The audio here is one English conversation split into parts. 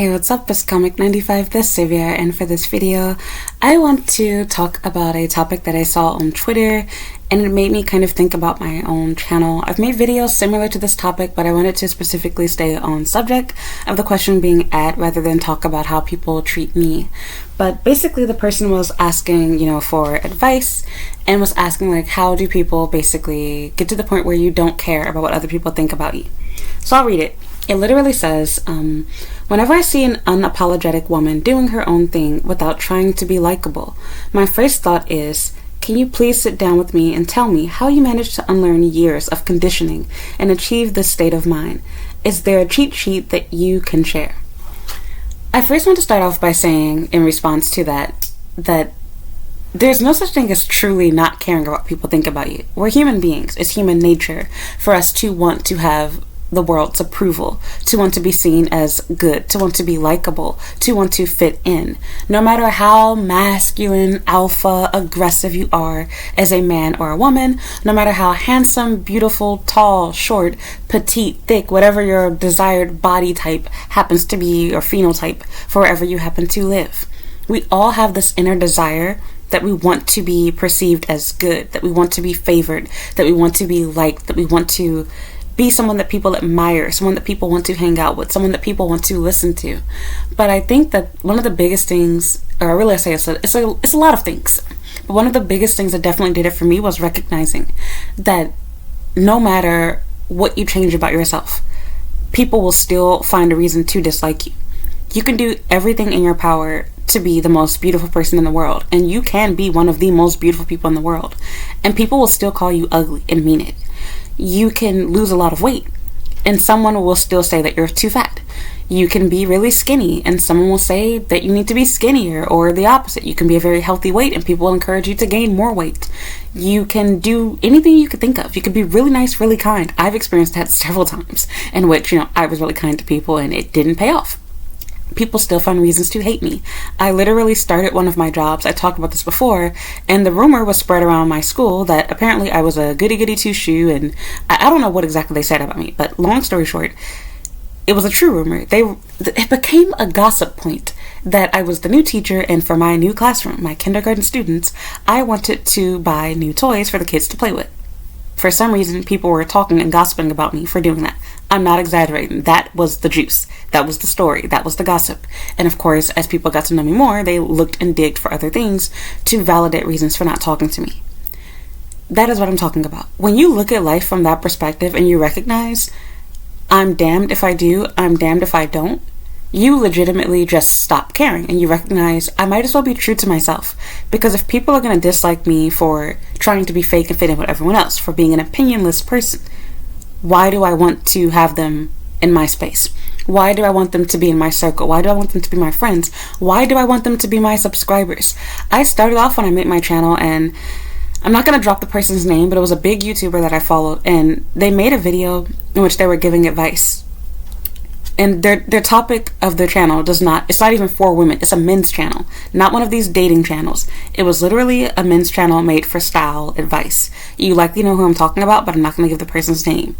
Hey, what's up? It's Comic95 the Savior, and for this video, I want to talk about a topic that I saw on Twitter, and it made me kind of think about my own channel. I've made videos similar to this topic, but I wanted to specifically stay on subject of the question being at rather than talk about how people treat me. But basically the person was asking, for advice and was asking like, how do people basically get to the point where you don't care about what other people think about you? So I'll read it. It literally says, whenever I see an unapologetic woman doing her own thing without trying to be likable, my first thought is, can you please sit down with me and tell me how you managed to unlearn years of conditioning and achieve this state of mind? Is there a cheat sheet that you can share? I first want to start off by saying, in response to that there's no such thing as truly not caring about what people think about you. We're human beings. It's human nature for us to want to have the world's approval, to want to be seen as good, to want to be likable, to want to fit in. No matter how masculine, alpha, aggressive you are as a man or a woman, no matter how handsome, beautiful, tall, short, petite, thick, whatever your desired body type happens to be or phenotype for wherever you happen to live. We all have this inner desire that we want to be perceived as good, that we want to be favored, that we want to be liked, that we want to be someone that people admire, someone that people want to hang out with, someone that people want to listen to. But I think that one of the biggest things, or really I say it's a lot of things, but one of the biggest things that definitely did it for me was recognizing that no matter what you change about yourself, people will still find a reason to dislike you. You can do everything in your power to be the most beautiful person in the world, and you can be one of the most beautiful people in the world, and people will still call you ugly and mean it. You can lose a lot of weight and someone will still say that you're too fat. You can be really skinny and someone will say that you need to be skinnier, or the opposite. You can be a very healthy weight and people will encourage you to gain more weight. You can do anything you could think of. You could be really nice, really kind. I've experienced that several times in which, I was really kind to people and it didn't pay off. People still find reasons to hate me. I literally started one of my jobs, I talked about this before, and the rumor was spread around my school that apparently I was a goody-goody two-shoe, and I don't know what exactly they said about me, but long story short, it was a true rumor. It became a gossip point that I was the new teacher, and for my new classroom, my kindergarten students, I wanted to buy new toys for the kids to play with. For some reason, people were talking and gossiping about me for doing that. I'm not exaggerating. That was the juice. That was the story. That was the gossip. And of course, as people got to know me more, they looked and digged for other things to validate reasons for not talking to me. That is what I'm talking about. When you look at life from that perspective and you recognize, I'm damned if I do, I'm damned if I don't, you legitimately just stop caring and you recognize I might as well be true to myself, because if people are going to dislike me for trying to be fake and fit in with everyone else, for being an opinionless person, why do I want to have them in my space? Why do I want them to be in my circle? Why do I want them to be my friends? Why do I want them to be my subscribers? I started off when I made my channel, and I'm not going to drop the person's name, but it was a big YouTuber that I followed, and they made a video in which they were giving advice. And their topic of their channel it's not even for women. It's a men's channel, not one of these dating channels. It was literally a men's channel made for style advice. You likely know who I'm talking about, but I'm not going to give the person's name.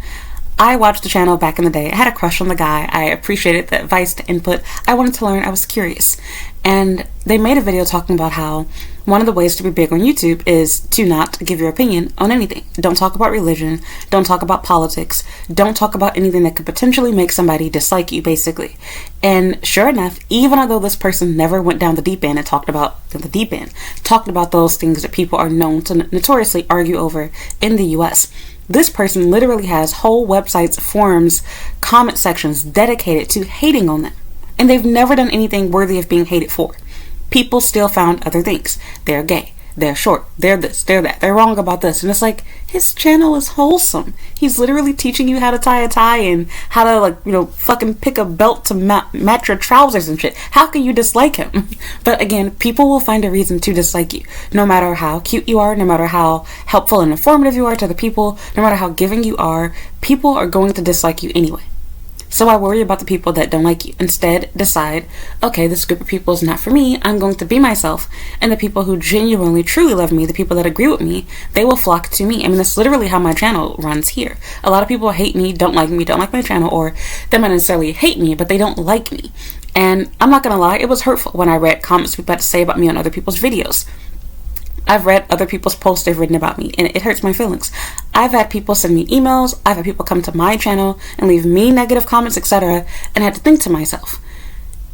I watched the channel back in the day. I had a crush on the guy. I appreciated the advice, the input. I wanted to learn. I was curious. And they made a video talking about how one of the ways to be big on YouTube is to not give your opinion on anything. Don't talk about religion. Don't talk about politics. Don't talk about anything that could potentially make somebody dislike you, basically. And sure enough, even although this person never went down the deep end and talked about those things that people are known to notoriously argue over in the US, this person literally has whole websites, forums, comment sections dedicated to hating on them. And they've never done anything worthy of being hated for. People still found other things. They're gay. They're short. They're this. They're that. They're wrong about this. And it's like, his channel is wholesome. He's literally teaching you how to tie a tie and how to, fucking pick a belt to match your trousers and shit. How can you dislike him? But again, people will find a reason to dislike you. No matter how cute you are, no matter how helpful and informative you are to the people, no matter how giving you are, people are going to dislike you anyway. So I worry about the people that don't like you. Instead, decide, okay, this group of people is not for me. I'm going to be myself. And the people who genuinely, truly love me, the people that agree with me, they will flock to me. I mean, that's literally how my channel runs here. A lot of people hate me, don't like my channel, or they might necessarily hate me, but they don't like me. And I'm not gonna lie, it was hurtful when I read comments people had to say about me on other people's videos. I've read other people's posts they've written about me, and it hurts my feelings. I've had people send me emails, I've had people come to my channel and leave me negative comments, etc., and I had to think to myself,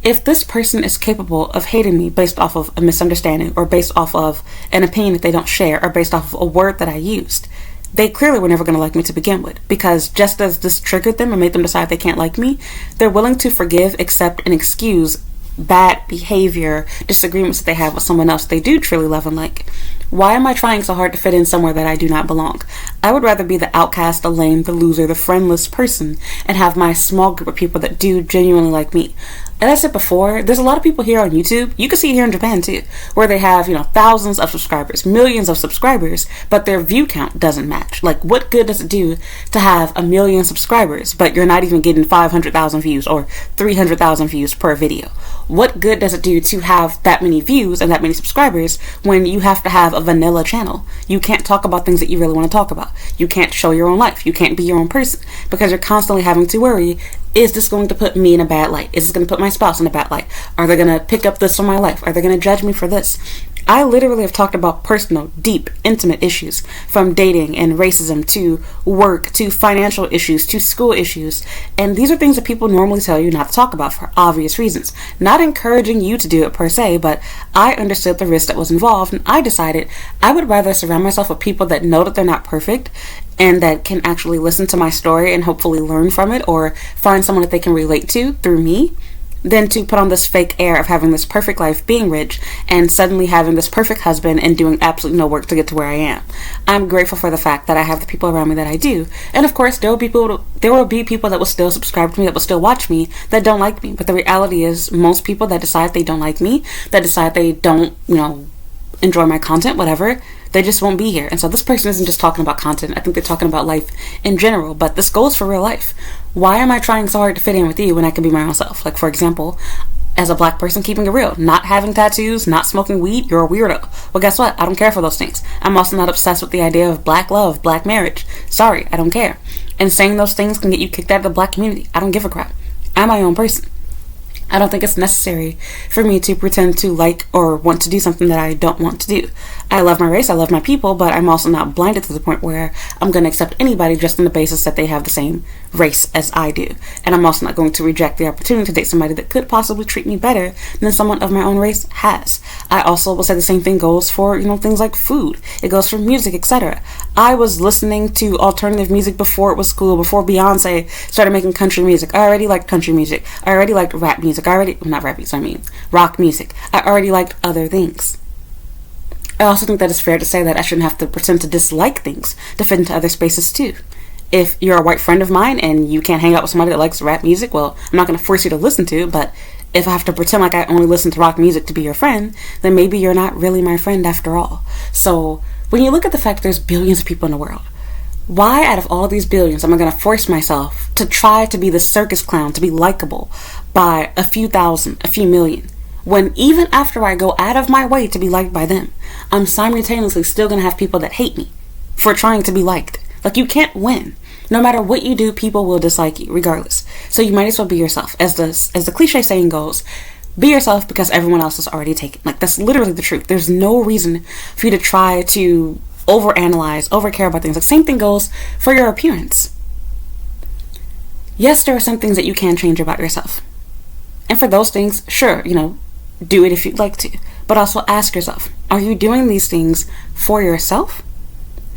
if this person is capable of hating me based off of a misunderstanding, or based off of an opinion that they don't share, or based off of a word that I used, they clearly were never going to like me to begin with. Because just as this triggered them and made them decide they can't like me, they're willing to forgive, accept, and excuse bad behavior, disagreements that they have with someone else they do truly love and like. Why am I trying so hard to fit in somewhere that I do not belong? I would rather be the outcast, the lame, the loser, the friendless person, and have my small group of people that do genuinely like me. As I said before, there's a lot of people here on YouTube, you can see it here in Japan too, where they have, thousands of subscribers, millions of subscribers, but their view count doesn't match. Like, what good does it do to have 1 million subscribers, but you're not even getting 500,000 views or 300,000 views per video? What good does it do to have that many views and that many subscribers when you have to have a vanilla channel? You can't talk about things that you really want to talk about. You can't show your own life. You can't be your own person because you're constantly having to worry, is this going to put me in a bad light? Is this going to put my spouse in a bad light? Are they going to pick up this from my life? Are they going to judge me for this? I literally have talked about personal, deep, intimate issues, from dating and racism to work to financial issues to school issues. And these are things that people normally tell you not to talk about for obvious reasons. Not encouraging you to do it per se, but I understood the risk that was involved, and I decided I would rather surround myself with people that know that they're not perfect and that can actually listen to my story and hopefully learn from it or find someone that they can relate to through me, than to put on this fake air of having this perfect life, being rich, and suddenly having this perfect husband and doing absolutely no work to get to where I am. I'm grateful for the fact that I have the people around me that I do. And of course, there will be people that will still subscribe to me, that will still watch me, that don't like me. But the reality is, most people that decide they don't like me, that decide they don't, enjoy my content, whatever, they just won't be here. And so this person isn't just talking about content. I think they're talking about life in general, but this goes for real life. Why am I trying so hard to fit in with you when I can be my own self? Like, for example, as a black person, keeping it real, not having tattoos, not smoking weed, you're a weirdo. Well, guess what? I don't care for those things. I'm also not obsessed with the idea of black love, black marriage. Sorry, I don't care. And saying those things can get you kicked out of the black community. I don't give a crap. I'm my own person. I don't think it's necessary for me to pretend to like or want to do something that I don't want to do. I love my race, I love my people, but I'm also not blinded to the point where I'm going to accept anybody just on the basis that they have the same race as I do. And I'm also not going to reject the opportunity to date somebody that could possibly treat me better than someone of my own race has. I also will say the same thing goes for, things like food. It goes for music, etc. I was listening to alternative music before it was cool, before Beyonce started making country music. I already liked country music. I already liked rap music. Rock music. I already liked other things. I also think that it's fair to say that I shouldn't have to pretend to dislike things to fit into other spaces too. If you're a white friend of mine and you can't hang out with somebody that likes rap music, well, I'm not going to force you to listen to it, but if I have to pretend like I only listen to rock music to be your friend, then maybe you're not really my friend after all. So when you look at the fact that there's billions of people in the world, why out of all these billions am I going to force myself to try to be the circus clown, to be likable by a few thousand, a few million, when even after I go out of my way to be liked by them, I'm simultaneously still going to have people that hate me for trying to be liked? Like, you can't win. No matter what you do, people will dislike you regardless. So you might as well be yourself. As the cliche saying goes, be yourself because everyone else is already taken. Like, that's literally the truth. There's no reason for you to try to overanalyze, overcare about things. Like, same thing goes for your appearance. Yes, there are some things that you can change about yourself. And for those things, sure, do it if you'd like to. But also ask yourself, are you doing these things for yourself?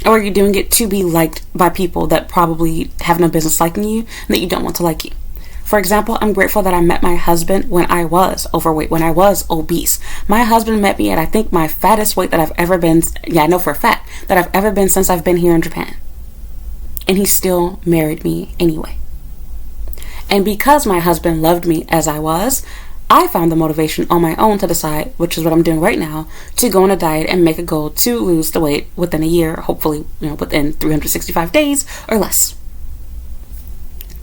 Or are you doing it to be liked by people that probably have no business liking you and that you don't want to like you? For example, I'm grateful that I met my husband when I was overweight, when I was obese. My husband met me at, I think, my fattest weight that I've ever been. Yeah, I know for a fact that I've ever been since I've been here in Japan. And he still married me anyway. And because my husband loved me as I was, I found the motivation on my own to decide, which is what I'm doing right now, to go on a diet and make a goal to lose the weight within a year, hopefully, within 365 days or less.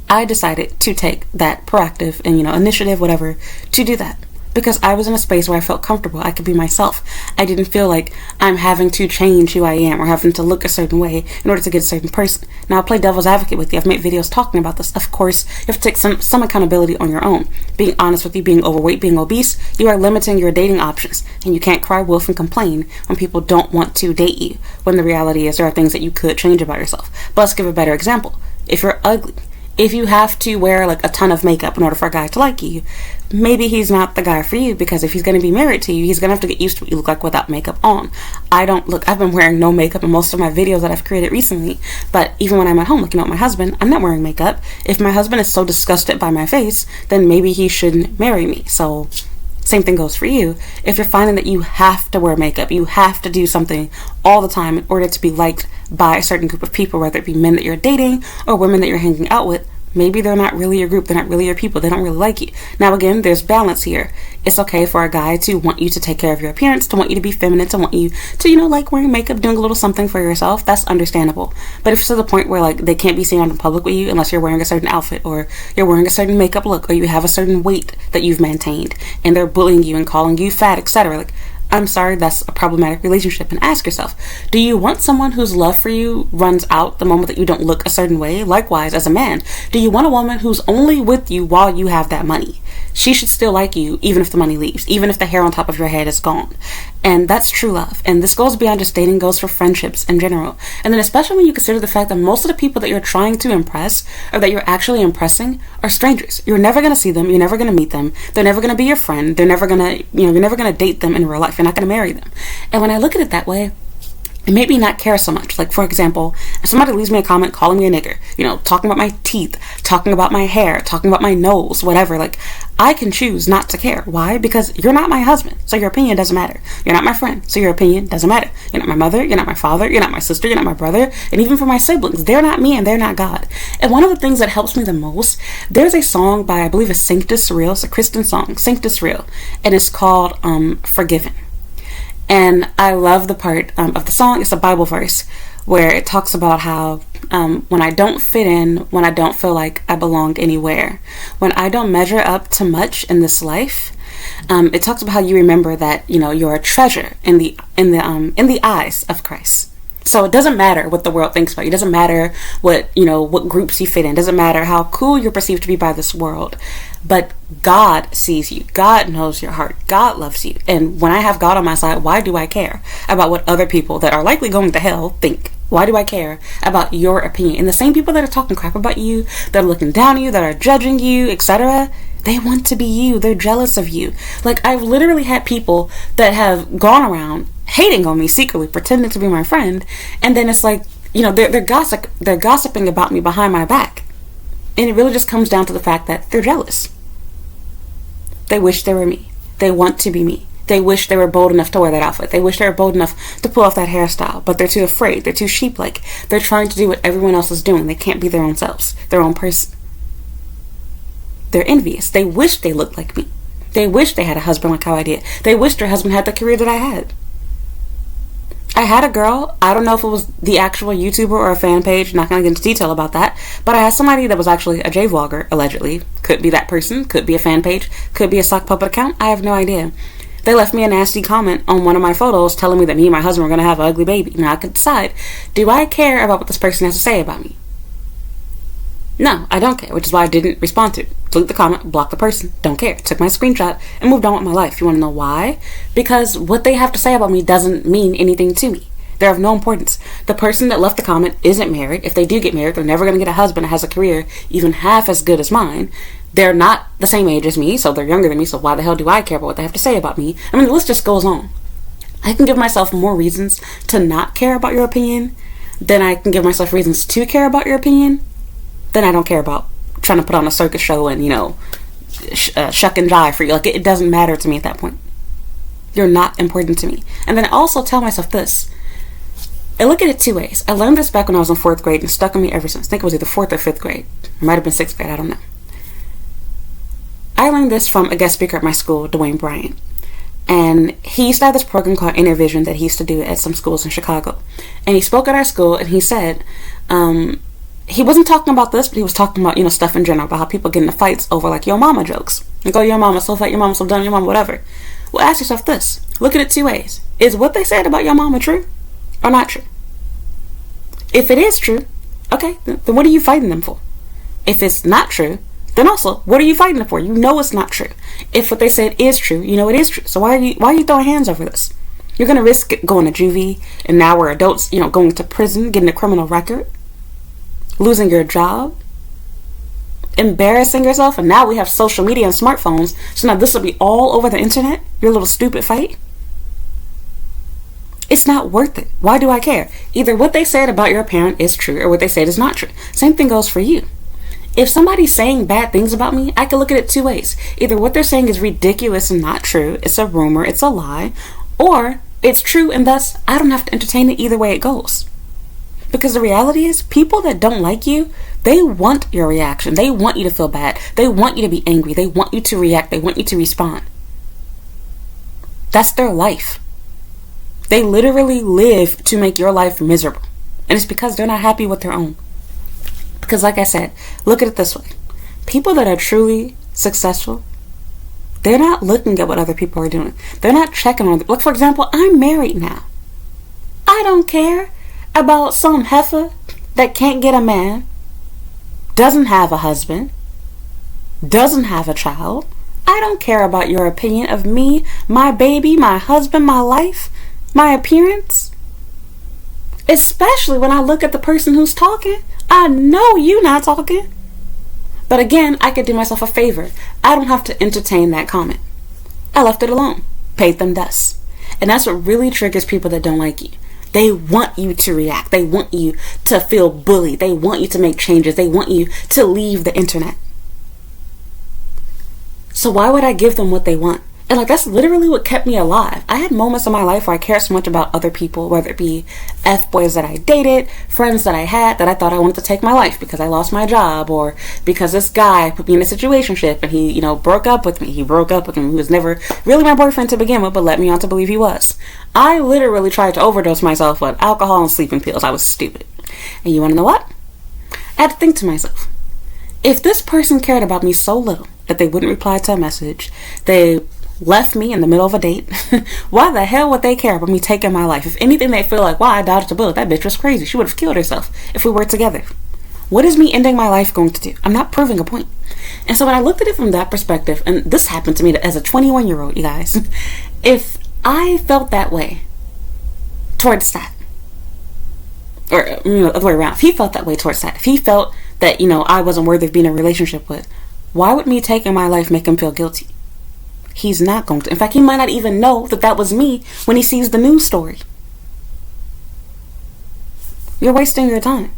I decided to take that proactive and, initiative, whatever, to do that. because I was in a space where I felt comfortable. I could be myself. I didn't feel like I'm having to change who I am or having to look a certain way in order to get a certain person. Now, I'll play devil's advocate with you. I've made videos talking about this. Of course, you have to take some accountability on your own. Being honest with you, being overweight, being obese, you are limiting your dating options. And you can't cry wolf and complain when people don't want to date you, when the reality is there are things that you could change about yourself. But let's give a better example. If you're ugly, if you have to wear like a ton of makeup in order for a guy to like you, maybe he's not the guy for you, because if he's going to be married to you, he's going to have to get used to what you look like without makeup on. I've been wearing no makeup in most of my videos that I've created recently, but even when I'm at home looking at my husband, I'm not wearing makeup. If my husband is so disgusted by my face, then maybe he shouldn't marry me. So same thing goes for you. If you're finding that you have to wear makeup, you have to do something all the time in order to be liked by a certain group of people, whether it be men that you're dating or women that you're hanging out with, maybe they're not really your group, they're not really your people, they don't really like you. Now again, there's balance here. It's okay for a guy to want you to take care of your appearance, to want you to be feminine, to want you to, like wearing makeup, doing a little something for yourself. That's understandable. But if it's to the point where like they can't be seen out in public with you unless you're wearing a certain outfit, or you're wearing a certain makeup look, or you have a certain weight that you've maintained, and they're bullying you and calling you fat, etc., like, I'm sorry, that's a problematic relationship. And ask yourself, do you want someone whose love for you runs out the moment that you don't look a certain way? Likewise, as a man, do you want a woman who's only with you while you have that money? She should still like you even if the money leaves, even if the hair on top of your head is gone. And that's true love. And this goes beyond just dating, goes for friendships in general. And then especially when you consider the fact that most of the people that you're trying to impress, or that you're actually impressing, are strangers. You're never going to see them. You're never going to meet them. They're never going to be your friend. They're never going to, you're never going to date them in real life. You're not going to marry them. And when I look at it that way, it made me not care so much. Like, for example, if somebody leaves me a comment calling me a nigger, talking about my teeth, talking about my hair, talking about my nose, whatever, like, I can choose not to care. Why? Because you're not my husband, so your opinion doesn't matter. You're not my friend, so your opinion doesn't matter. You're not my mother, you're not my father, you're not my sister, you're not my brother, and even for my siblings, they're not me and they're not God. And one of the things that helps me the most, there's a song by, I believe it's Sanctus Real, it's a Christian song, Sanctus Real, and it's called Forgiven. And I love the part of the song. It's a Bible verse where it talks about how when I don't fit in, when I don't feel like I belong anywhere, when I don't measure up to much in this life, it talks about how you remember that you're a treasure in the eyes of Christ. So it doesn't matter what the world thinks about you. It doesn't matter what groups you fit in. It doesn't matter how cool you're perceived to be by this world. But God sees you. God knows your heart. God loves you. And when I have God on my side, why do I care about what other people that are likely going to hell think? Why do I care about your opinion? And the same people that are talking crap about you, that are looking down on you, that are judging you, etc., they want to be you. They're jealous of you. Like, I've literally had people that have gone around hating on me secretly, pretending to be my friend, and then it's like, they're gossiping about me behind my back. And it really just comes down to the fact that they're jealous. They wish they were me. They want to be me. They wish they were bold enough to wear that outfit. They wish they were bold enough to pull off that hairstyle, but they're too afraid. They're too sheep-like. They're trying to do what everyone else is doing. They can't be their own selves, their own person. They're envious. They wish they looked like me. They wish they had a husband like how I did. They wish their husband had the career that I had. I had a girl, I don't know if it was the actual YouTuber or a fan page, not going to get into detail about that, but I had somebody that was actually a J-vlogger, allegedly. Could be that person, could be a fan page, could be a sock puppet account, I have no idea. They left me a nasty comment on one of my photos telling me that me and my husband were going to have an ugly baby. Now I could decide, do I care about what this person has to say about me? No, I don't care, which is why I didn't respond to it. Delete the comment, block the person, don't care. Took my screenshot and moved on with my life. You want to know why? Because what they have to say about me doesn't mean anything to me. They're of no importance. The person that left the comment isn't married. If they do get married, they're never going to get a husband that has a career even half as good as mine. They're not the same age as me, so they're younger than me, so why the hell do I care about what they have to say about me? I mean, the list just goes on. I can give myself more reasons to not care about your opinion than I can give myself reasons to care about your opinion. Then I don't care about trying to put on a circus show and, shuck and jive for you. Like, it doesn't matter to me at that point. You're not important to me. And then I also tell myself this. I look at it two ways. I learned this back when I was in 4th grade and stuck in me ever since. I think it was either 4th or 5th grade. It might have been 6th grade. I don't know. I learned this from a guest speaker at my school, Dwayne Bryant. And he used to have this program called Intervision that he used to do at some schools in Chicago. And he spoke at our school and he said, he wasn't talking about this, but he was talking about, stuff in general, about how people get into fights over, like, yo mama jokes. Like, oh, your mama's so fat, your mama's so dumb, your mama whatever. Well, ask yourself this. Look at it two ways. Is what they said about your mama true or not true? If it is true, okay, then what are you fighting them for? If it's not true, then also, what are you fighting them for? You know it's not true. If what they said is true, you know it is true. So why are you throwing hands over this? You're going to risk going to juvie, and now we're adults, going to prison, getting a criminal record, losing your job, embarrassing yourself, and now we have social media and smartphones, so now this will be all over the internet, your little stupid fight? It's not worth it. Why do I care? Either what they said about your parent is true, or what they said is not true. Same thing goes for you. If somebody's saying bad things about me, I can look at it two ways. Either what they're saying is ridiculous and not true, it's a rumor, it's a lie, or it's true and thus I don't have to entertain it either way it goes. Because the reality is, people that don't like you, they want your reaction. They want you to feel bad. They want you to be angry. They want you to react. They want you to respond. That's their life. They literally live to make your life miserable. And it's because they're not happy with their own. Because like I said, look at it this way. People that are truly successful, they're not looking at what other people are doing. They're not checking on them. Like, for example, I'm married now. I don't care about some heifer that can't get a man, doesn't have a husband, doesn't have a child. I don't care about your opinion of me, my baby, my husband, my life, my appearance. Especially when I look at the person who's talking. I know you not talking. But again, I could do myself a favor. I don't have to entertain that comment. I left it alone. Paid them thus. And that's what really triggers people that don't like you. They want you to react. They want you to feel bullied. They want you to make changes. They want you to leave the internet. So why would I give them what they want? And that's literally what kept me alive. I had moments in my life where I cared so much about other people, whether it be F-boys that I dated, friends that I had, that I thought I wanted to take my life because I lost my job, or because this guy put me in a situationship and he, broke up with me. He broke up with me. He was never really my boyfriend to begin with, but led me on to believe he was. I literally tried to overdose myself with alcohol and sleeping pills. I was stupid. And you want to know what? I had to think to myself, if this person cared about me so little that they wouldn't reply to a message, they left me in the middle of a date, why the hell would they care about me taking my life? If anything, they feel like, wow, I dodged a bullet. That bitch was crazy. She would have killed herself if we were together. What is me ending my life going to do? I'm not proving a point. And so when I looked at it from that perspective, and this happened to me as a 21-year-old, you guys, if I felt that way towards that, or the other way around, if he felt that way towards that, if he felt that, I wasn't worthy of being in a relationship with, why would me taking my life make him feel guilty? He's not going to. In fact, he might not even know that was me when he sees the news story. You're wasting your time.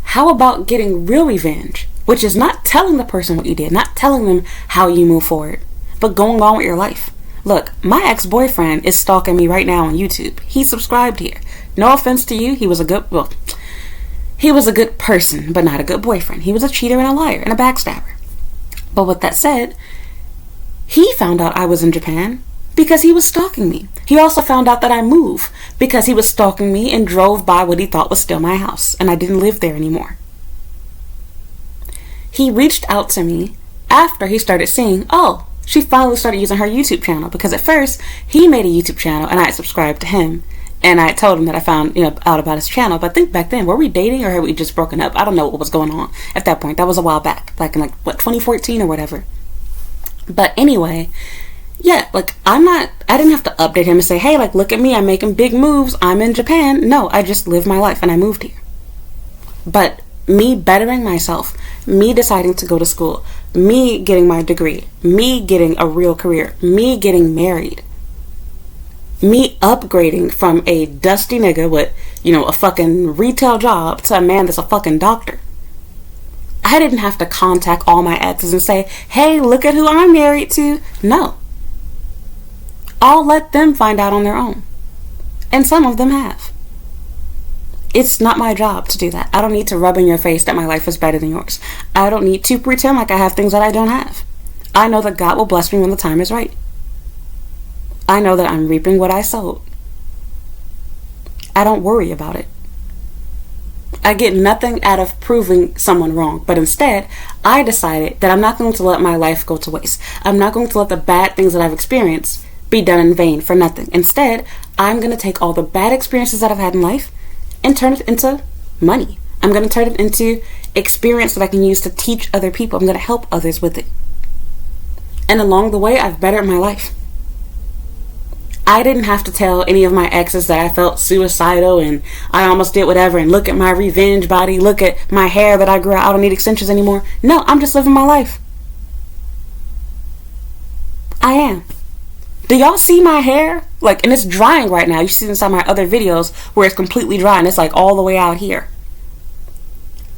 How about getting real revenge, which is not telling the person what you did, not telling them how you move forward, but going on with your life? Look, my ex-boyfriend is stalking me right now on YouTube. He subscribed here. No offense to you. He was a good person, but not a good boyfriend. He was a cheater and a liar and a backstabber. But with that said, he found out I was in Japan because he was stalking me. He also found out that I moved because he was stalking me and drove by what he thought was still my house, and I didn't live there anymore. He reached out to me after he started seeing, oh, she finally started using her YouTube channel, because at first he made a YouTube channel and I subscribed to him. And I told him that I found out about his channel. But I think back then, were we dating or had we just broken up? I don't know what was going on at that point. That was a while back. Like in 2014 or whatever. But anyway, yeah, I didn't have to update him and say, hey, look at me. I'm making big moves. I'm in Japan. No, I just lived my life and I moved here. But me bettering myself, me deciding to go to school, me getting my degree, me getting a real career, me getting married, me upgrading from a dusty nigga with, a fucking retail job to a man that's a fucking doctor. I didn't have to contact all my exes and say, hey, look at who I'm married to. No. I'll let them find out on their own. And some of them have. It's not my job to do that. I don't need to rub in your face that my life is better than yours. I don't need to pretend like I have things that I don't have. I know that God will bless me when the time is right. I know that I'm reaping what I sowed. I don't worry about it. I get nothing out of proving someone wrong, but instead, I decided that I'm not going to let my life go to waste. I'm not going to let the bad things that I've experienced be done in vain for nothing. Instead, I'm going to take all the bad experiences that I've had in life and turn it into money. I'm going to turn it into experience that I can use to teach other people. I'm going to help others with it. And along the way, I've bettered my life. I didn't have to tell any of my exes that I felt suicidal and I almost did whatever, and look at my revenge body, look at my hair that I grew out, I don't need extensions anymore. No, I'm just living my life. I am. Do y'all see my hair? Like, and it's drying right now. You see inside my other videos where it's completely dry and it's like all the way out here.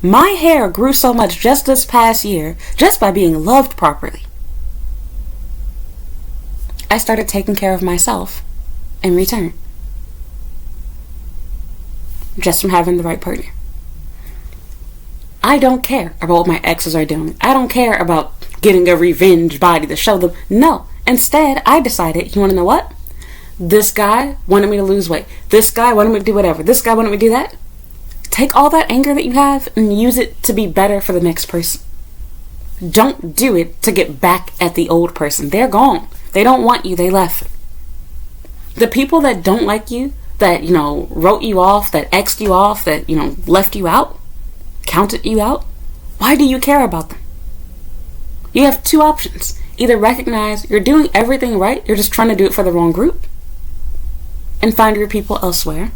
My hair grew so much just this past year just by being loved properly. I started taking care of myself in return. Just from having the right partner. I don't care about what my exes are doing. I don't care about getting a revenge body to show them. No. Instead, I decided, you want to know what? This guy wanted me to lose weight. This guy wanted me to do whatever. This guy wanted me to do that. Take all that anger that you have and use it to be better for the next person. Don't do it to get back at the old person. They're gone. They don't want you. They left. The people that don't like you, that, wrote you off, that X'd you off, that, left you out, counted you out, why do you care about them? You have two options. Either recognize you're doing everything right, you're just trying to do it for the wrong group, and find your people elsewhere.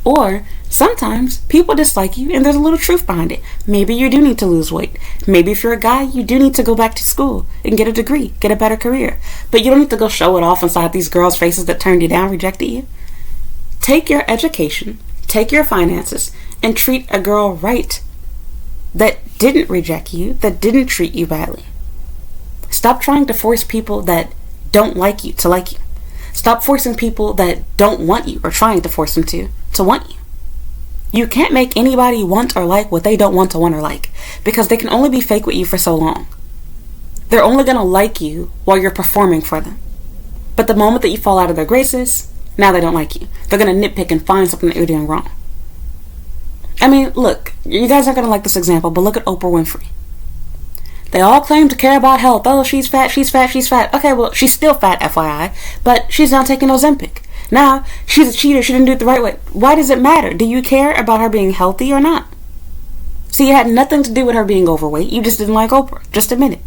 Or sometimes people dislike you and there's a little truth behind it. Maybe you do need to lose weight. Maybe if you're a guy, you do need to go back to school and get a degree, get a better career. But you don't need to go show it off inside these girls' faces that turned you down, rejected you. Take your education, take your finances, and treat a girl right that didn't reject you, that didn't treat you badly. Stop trying to force people that don't like you to like you. Stop forcing people that don't want you or trying to force them to want you. You can't make anybody want or like what they don't want to want or like, because they can only be fake with you for so long. They're only going to like you while you're performing for them. But the moment that you fall out of their graces, now they don't like you. They're going to nitpick and find something that you're doing wrong. I mean, look, you guys aren't going to like this example, but look at Oprah Winfrey. They all claim to care about health. Oh, she's fat, she's fat, she's fat. Okay, well, she's still fat, FYI, but she's not taking Ozempic. Now, she's a cheater, she didn't do it the right way. Why does it matter? Do you care about her being healthy or not? See, it had nothing to do with her being overweight. You just didn't like Oprah. Just admit it.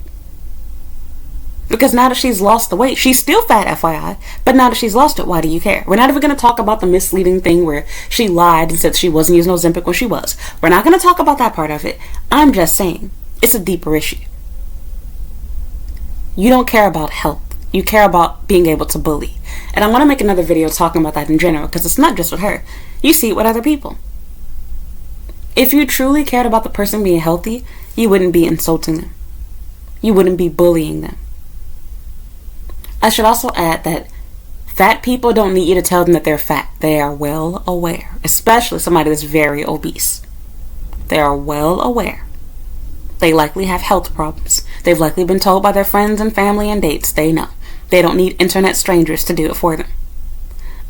Because now that she's lost the weight, she's still fat, FYI, but now that she's lost it, why do you care? We're not even going to talk about the misleading thing where she lied and said she wasn't using Ozempic when she was. We're not going to talk about that part of it. I'm just saying, it's a deeper issue. You don't care about health. You care about being able to bully. And I want to make another video talking about that in general, because it's not just with her. You see it with other people. If you truly cared about the person being healthy, you wouldn't be insulting them. You wouldn't be bullying them. I should also add that fat people don't need you to tell them that they're fat. They are well aware, especially somebody that's very obese. They are well aware. They likely have health problems. They've likely been told by their friends and family and dates. They know. They don't need internet strangers to do it for them.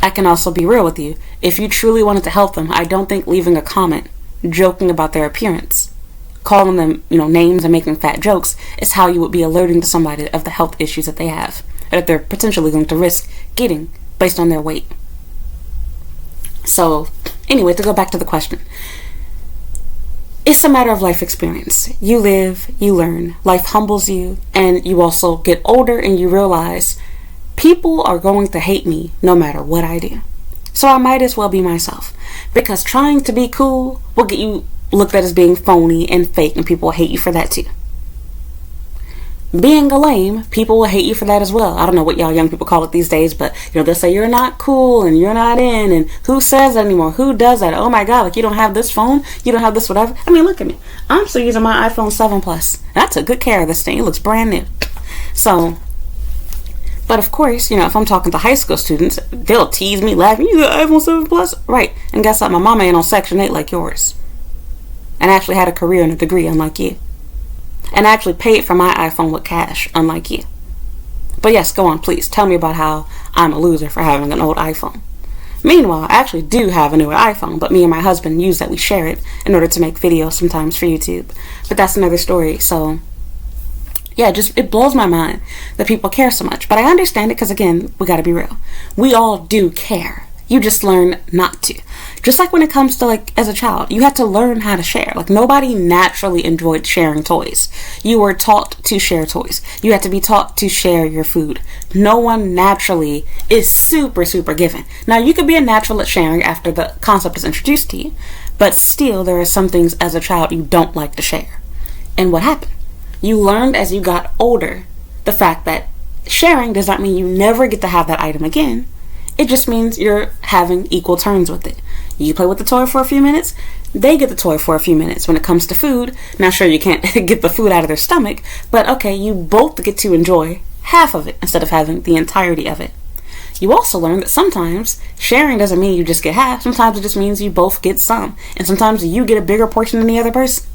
I can also be real with you. If you truly wanted to help them, I don't think leaving a comment, joking about their appearance, calling them, names and making fat jokes is how you would be alerting to somebody of the health issues that they have, or that they're potentially going to risk getting based on their weight. So, anyway, to go back to the question. It's a matter of life experience. You live, you learn, life humbles you, and you also get older and you realize people are going to hate me no matter what I do. So I might as well be myself. Because trying to be cool will get you looked at as being phony and fake, and people will hate you for that too. Being a lame, people will hate you for that as well. I don't know what y'all young people call it these days, but they'll say you're not cool and you're not in, and who says that anymore? Who does that? Oh my god, like you don't have this phone? You don't have this whatever? I mean, look at me. I'm still using my iPhone 7 Plus. And I took good care of this thing. It looks brand new. So, but of course, if I'm talking to high school students, they'll tease me, laughing, you got iPhone 7 Plus? Right. And guess what? My mama ain't on Section 8 like yours. And actually had a career and a degree unlike you. And I actually paid for my iPhone with cash, unlike you. But yes, go on, please. Tell me about how I'm a loser for having an old iPhone. Meanwhile, I actually do have a newer iPhone, but me and my husband use that. We share it in order to make videos sometimes for YouTube. But that's another story. So yeah, it blows my mind that people care so much. But I understand it because, again, we gotta be real. We all do care. You just learn not to. Just like when it comes to, like, as a child, you had to learn how to share. Like, nobody naturally enjoyed sharing toys. You were taught to share toys. You had to be taught to share your food. No one naturally is super, super giving. Now, you could be a natural at sharing after the concept is introduced to you, but still, there are some things as a child you don't like to share. And what happened? You learned as you got older the fact that sharing does not mean you never get to have that item again. It just means you're having equal turns with it. You play with the toy for a few minutes, they get the toy for a few minutes. When it comes to food, now sure, you can't get the food out of their stomach, but okay, you both get to enjoy half of it instead of having the entirety of it. You also learn that sometimes sharing doesn't mean you just get half. Sometimes it just means you both get some, and sometimes you get a bigger portion than the other person.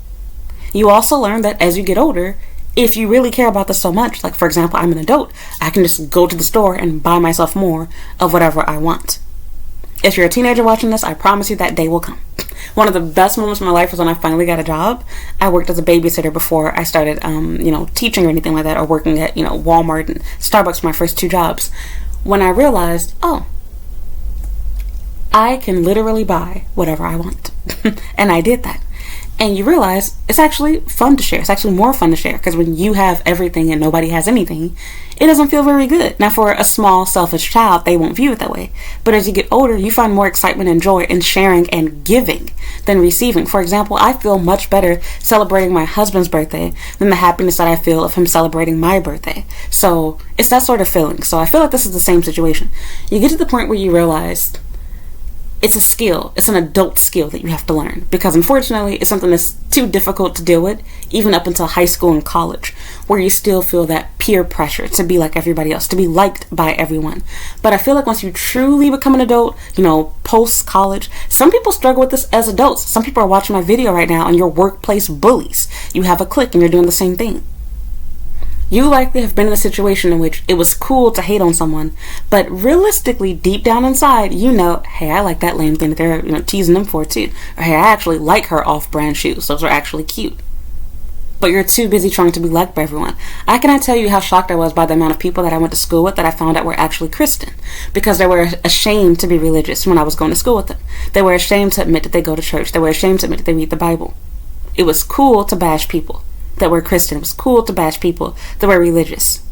You also learn that as you get older, if you really care about this so much, like for example, I'm an adult, I can just go to the store and buy myself more of whatever I want. If you're a teenager watching this, I promise you that day will come. One of the best moments of my life was when I finally got a job. I worked as a babysitter before I started, teaching or anything like that, or working at, Walmart and Starbucks for my first 2 jobs. When I realized, I can literally buy whatever I want. And I did that. And you realize it's actually fun to share. It's actually more fun to share because when you have everything and nobody has anything, it doesn't feel very good. Now, for a small, selfish child, they won't view it that way. But as you get older, you find more excitement and joy in sharing and giving than receiving. For example, I feel much better celebrating my husband's birthday than the happiness that I feel of him celebrating my birthday. So it's that sort of feeling. So I feel like this is the same situation. You get to the point where you realize it's a skill. It's an adult skill that you have to learn because unfortunately it's something that's too difficult to deal with even up until high school and college, where you still feel that peer pressure to be like everybody else, to be liked by everyone. But I feel like once you truly become an adult, post-college, some people struggle with this as adults. Some people are watching my video right now and you're workplace bullies. You have a clique and you're doing the same thing. You likely have been in a situation in which it was cool to hate on someone, but realistically, deep down inside, hey, I like that lame thing that they're, teasing them for too. Or hey, I actually like her off-brand shoes. Those are actually cute. But you're too busy trying to be liked by everyone. I cannot tell you how shocked I was by the amount of people that I went to school with that I found out were actually Christian, because they were ashamed to be religious when I was going to school with them. They were ashamed to admit that they go to church. They were ashamed to admit that they read the Bible. It was cool to bash people that were Christian. It was cool to bash people that were religious.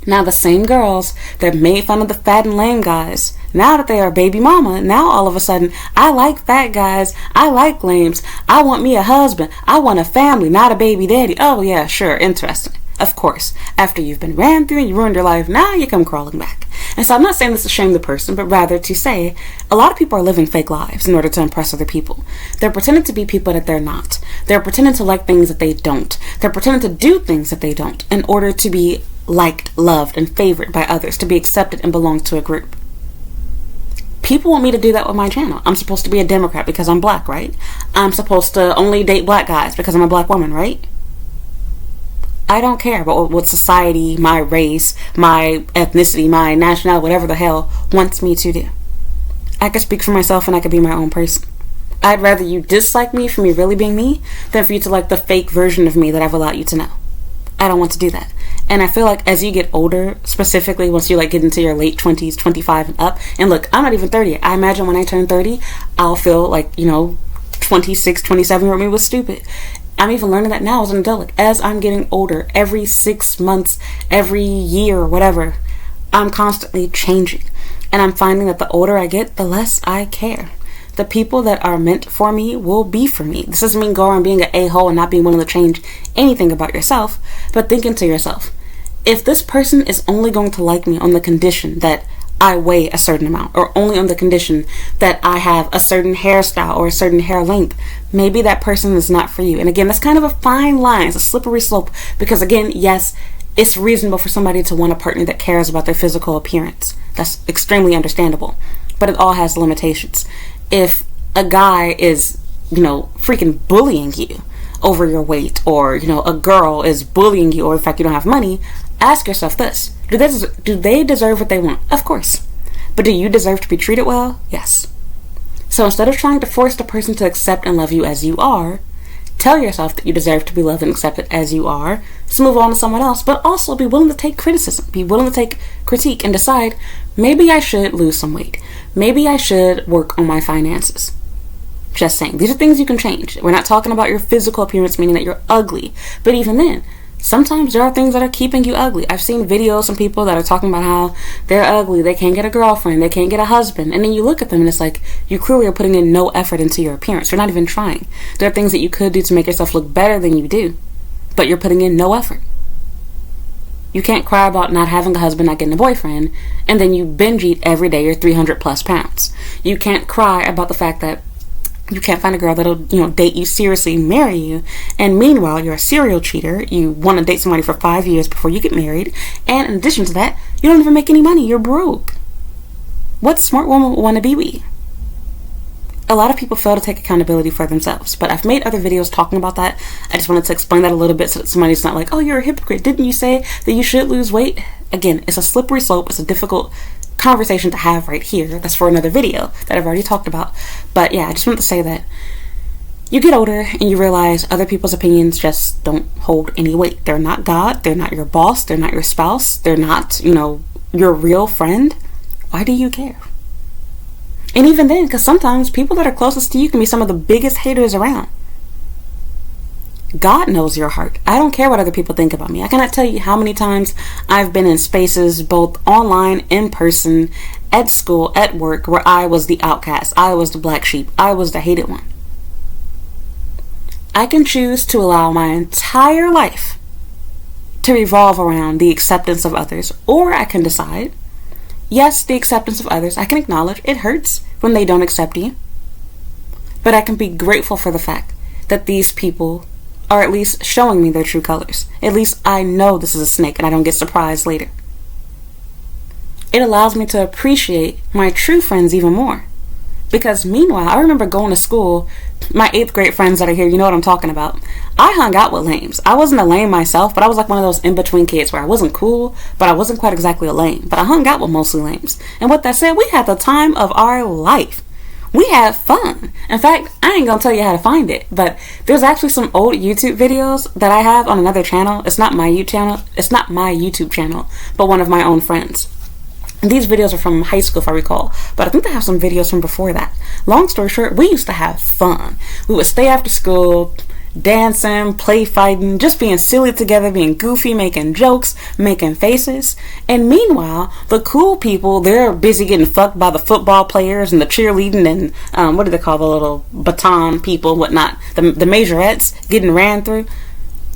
Now the same girls that made fun of the fat and lame guys, now that they are baby mama, now all of a sudden, I like fat guys, I like lames, I want me a husband, I want a family, not a baby daddy. Oh yeah, sure, interesting. Of course, after you've been ran through and you ruined your life, now you come crawling back. And so I'm not saying this to shame the person, but rather to say a lot of people are living fake lives in order to impress other people. They're pretending to be people that they're not. They're pretending to like things that they don't. They're pretending to do things that they don't in order to be liked, loved, and favored by others, to be accepted and belong to a group. People want me to do that with my channel. I'm supposed to be a Democrat because I'm black, right? I'm supposed to only date black guys because I'm a black woman, right? I don't care about what society, my race, my ethnicity, my nationality, whatever the hell wants me to do. I can speak for myself and I can be my own person. I'd rather you dislike me for me really being me than for you to like the fake version of me that I've allowed you to know. I don't want to do that. And I feel like as you get older, specifically once you get into your late 20s, 25 and up, and look, I'm not even 30 yet. I imagine when I turn 30, I'll feel like, 26, 27-year-old me was stupid. I'm even learning that now as an adult. As I'm getting older, every 6 months, every year, whatever, I'm constantly changing. And I'm finding that the older I get, the less I care. The people that are meant for me will be for me. This doesn't mean go around being an a-hole and not being willing to change anything about yourself, but thinking to yourself, if this person is only going to like me on the condition that I weigh a certain amount, or only on the condition that I have a certain hairstyle or a certain hair length, maybe that person is not for you. And again, that's kind of a fine line. It's a slippery slope because again, yes, it's reasonable for somebody to want a partner that cares about their physical appearance. That's extremely understandable, but it all has limitations. If a guy is, freaking bullying you over your weight, or, a girl is bullying you over the fact you don't have money, ask yourself this. Do they deserve what they want? Of course. But do you deserve to be treated well? Yes. So instead of trying to force the person to accept and love you as you are, tell yourself that you deserve to be loved and accepted as you are, so move on to someone else, but also be willing to take criticism, be willing to take critique and decide, maybe I should lose some weight. Maybe I should work on my finances. Just saying. These are things you can change. We're not talking about your physical appearance, meaning that you're ugly. But even then, sometimes there are things that are keeping you ugly. I've seen videos from people that are talking about how they're ugly, they can't get a girlfriend, they can't get a husband. And then you look at them and it's like, you clearly are putting in no effort into your appearance. You're not even trying. There are things that you could do to make yourself look better than you do, but you're putting in no effort. You can't cry about not having a husband, not getting a boyfriend, and then you binge eat every day you're 300 plus pounds. You can't cry about the fact that you can't find a girl that'll, date you seriously, marry you, and meanwhile, you're a serial cheater. You want to date somebody for 5 years before you get married, and in addition to that, you don't even make any money. You're broke. What smart woman want to be with you? A lot of people fail to take accountability for themselves, but I've made other videos talking about that. I just wanted to explain that a little bit so that somebody's not like, oh, you're a hypocrite. Didn't you say that you should lose weight? Again, it's a slippery slope. It's a difficult conversation to have right here. That's for another video that I've already talked about. But yeah, I just wanted to say that you get older and you realize other people's opinions just don't hold any weight. They're not God. They're not your boss. They're not your spouse. They're not, your real friend. Why do you care? And even then, because sometimes people that are closest to you can be some of the biggest haters around. God knows your heart. I don't care what other people think about me. I cannot tell you how many times I've been in spaces, both online, in person, at school, at work, where I was the outcast. I was the black sheep. I was the hated one. I can choose to allow my entire life to revolve around the acceptance of others, or I can decide, yes, the acceptance of others, I can acknowledge it hurts when they don't accept you, but I can be grateful for the fact that these people are at least showing me their true colors. At least I know this is a snake and I don't get surprised later. It allows me to appreciate my true friends even more. Because meanwhile, I remember going to school, my 8th grade friends that are here, you know what I'm talking about. I hung out with lames. I wasn't a lame myself, but I was like one of those in-between kids where I wasn't cool, but I wasn't quite exactly a lame. But I hung out with mostly lames. And with that said, we had the time of our life. We had fun. In fact, I ain't gonna tell you how to find it, but there's actually some old YouTube videos that I have on another channel. It's not my YouTube channel, but one of my own friends. And these videos are from high school, if I recall, but I think they have some videos from before that. Long story short, we used to have fun. We would stay after school, dancing, play fighting, just being silly together, being goofy, making jokes, making faces. And meanwhile, the cool people, they're busy getting fucked by the football players and the cheerleading and what do they call the little baton people, whatnot, the majorettes getting ran through.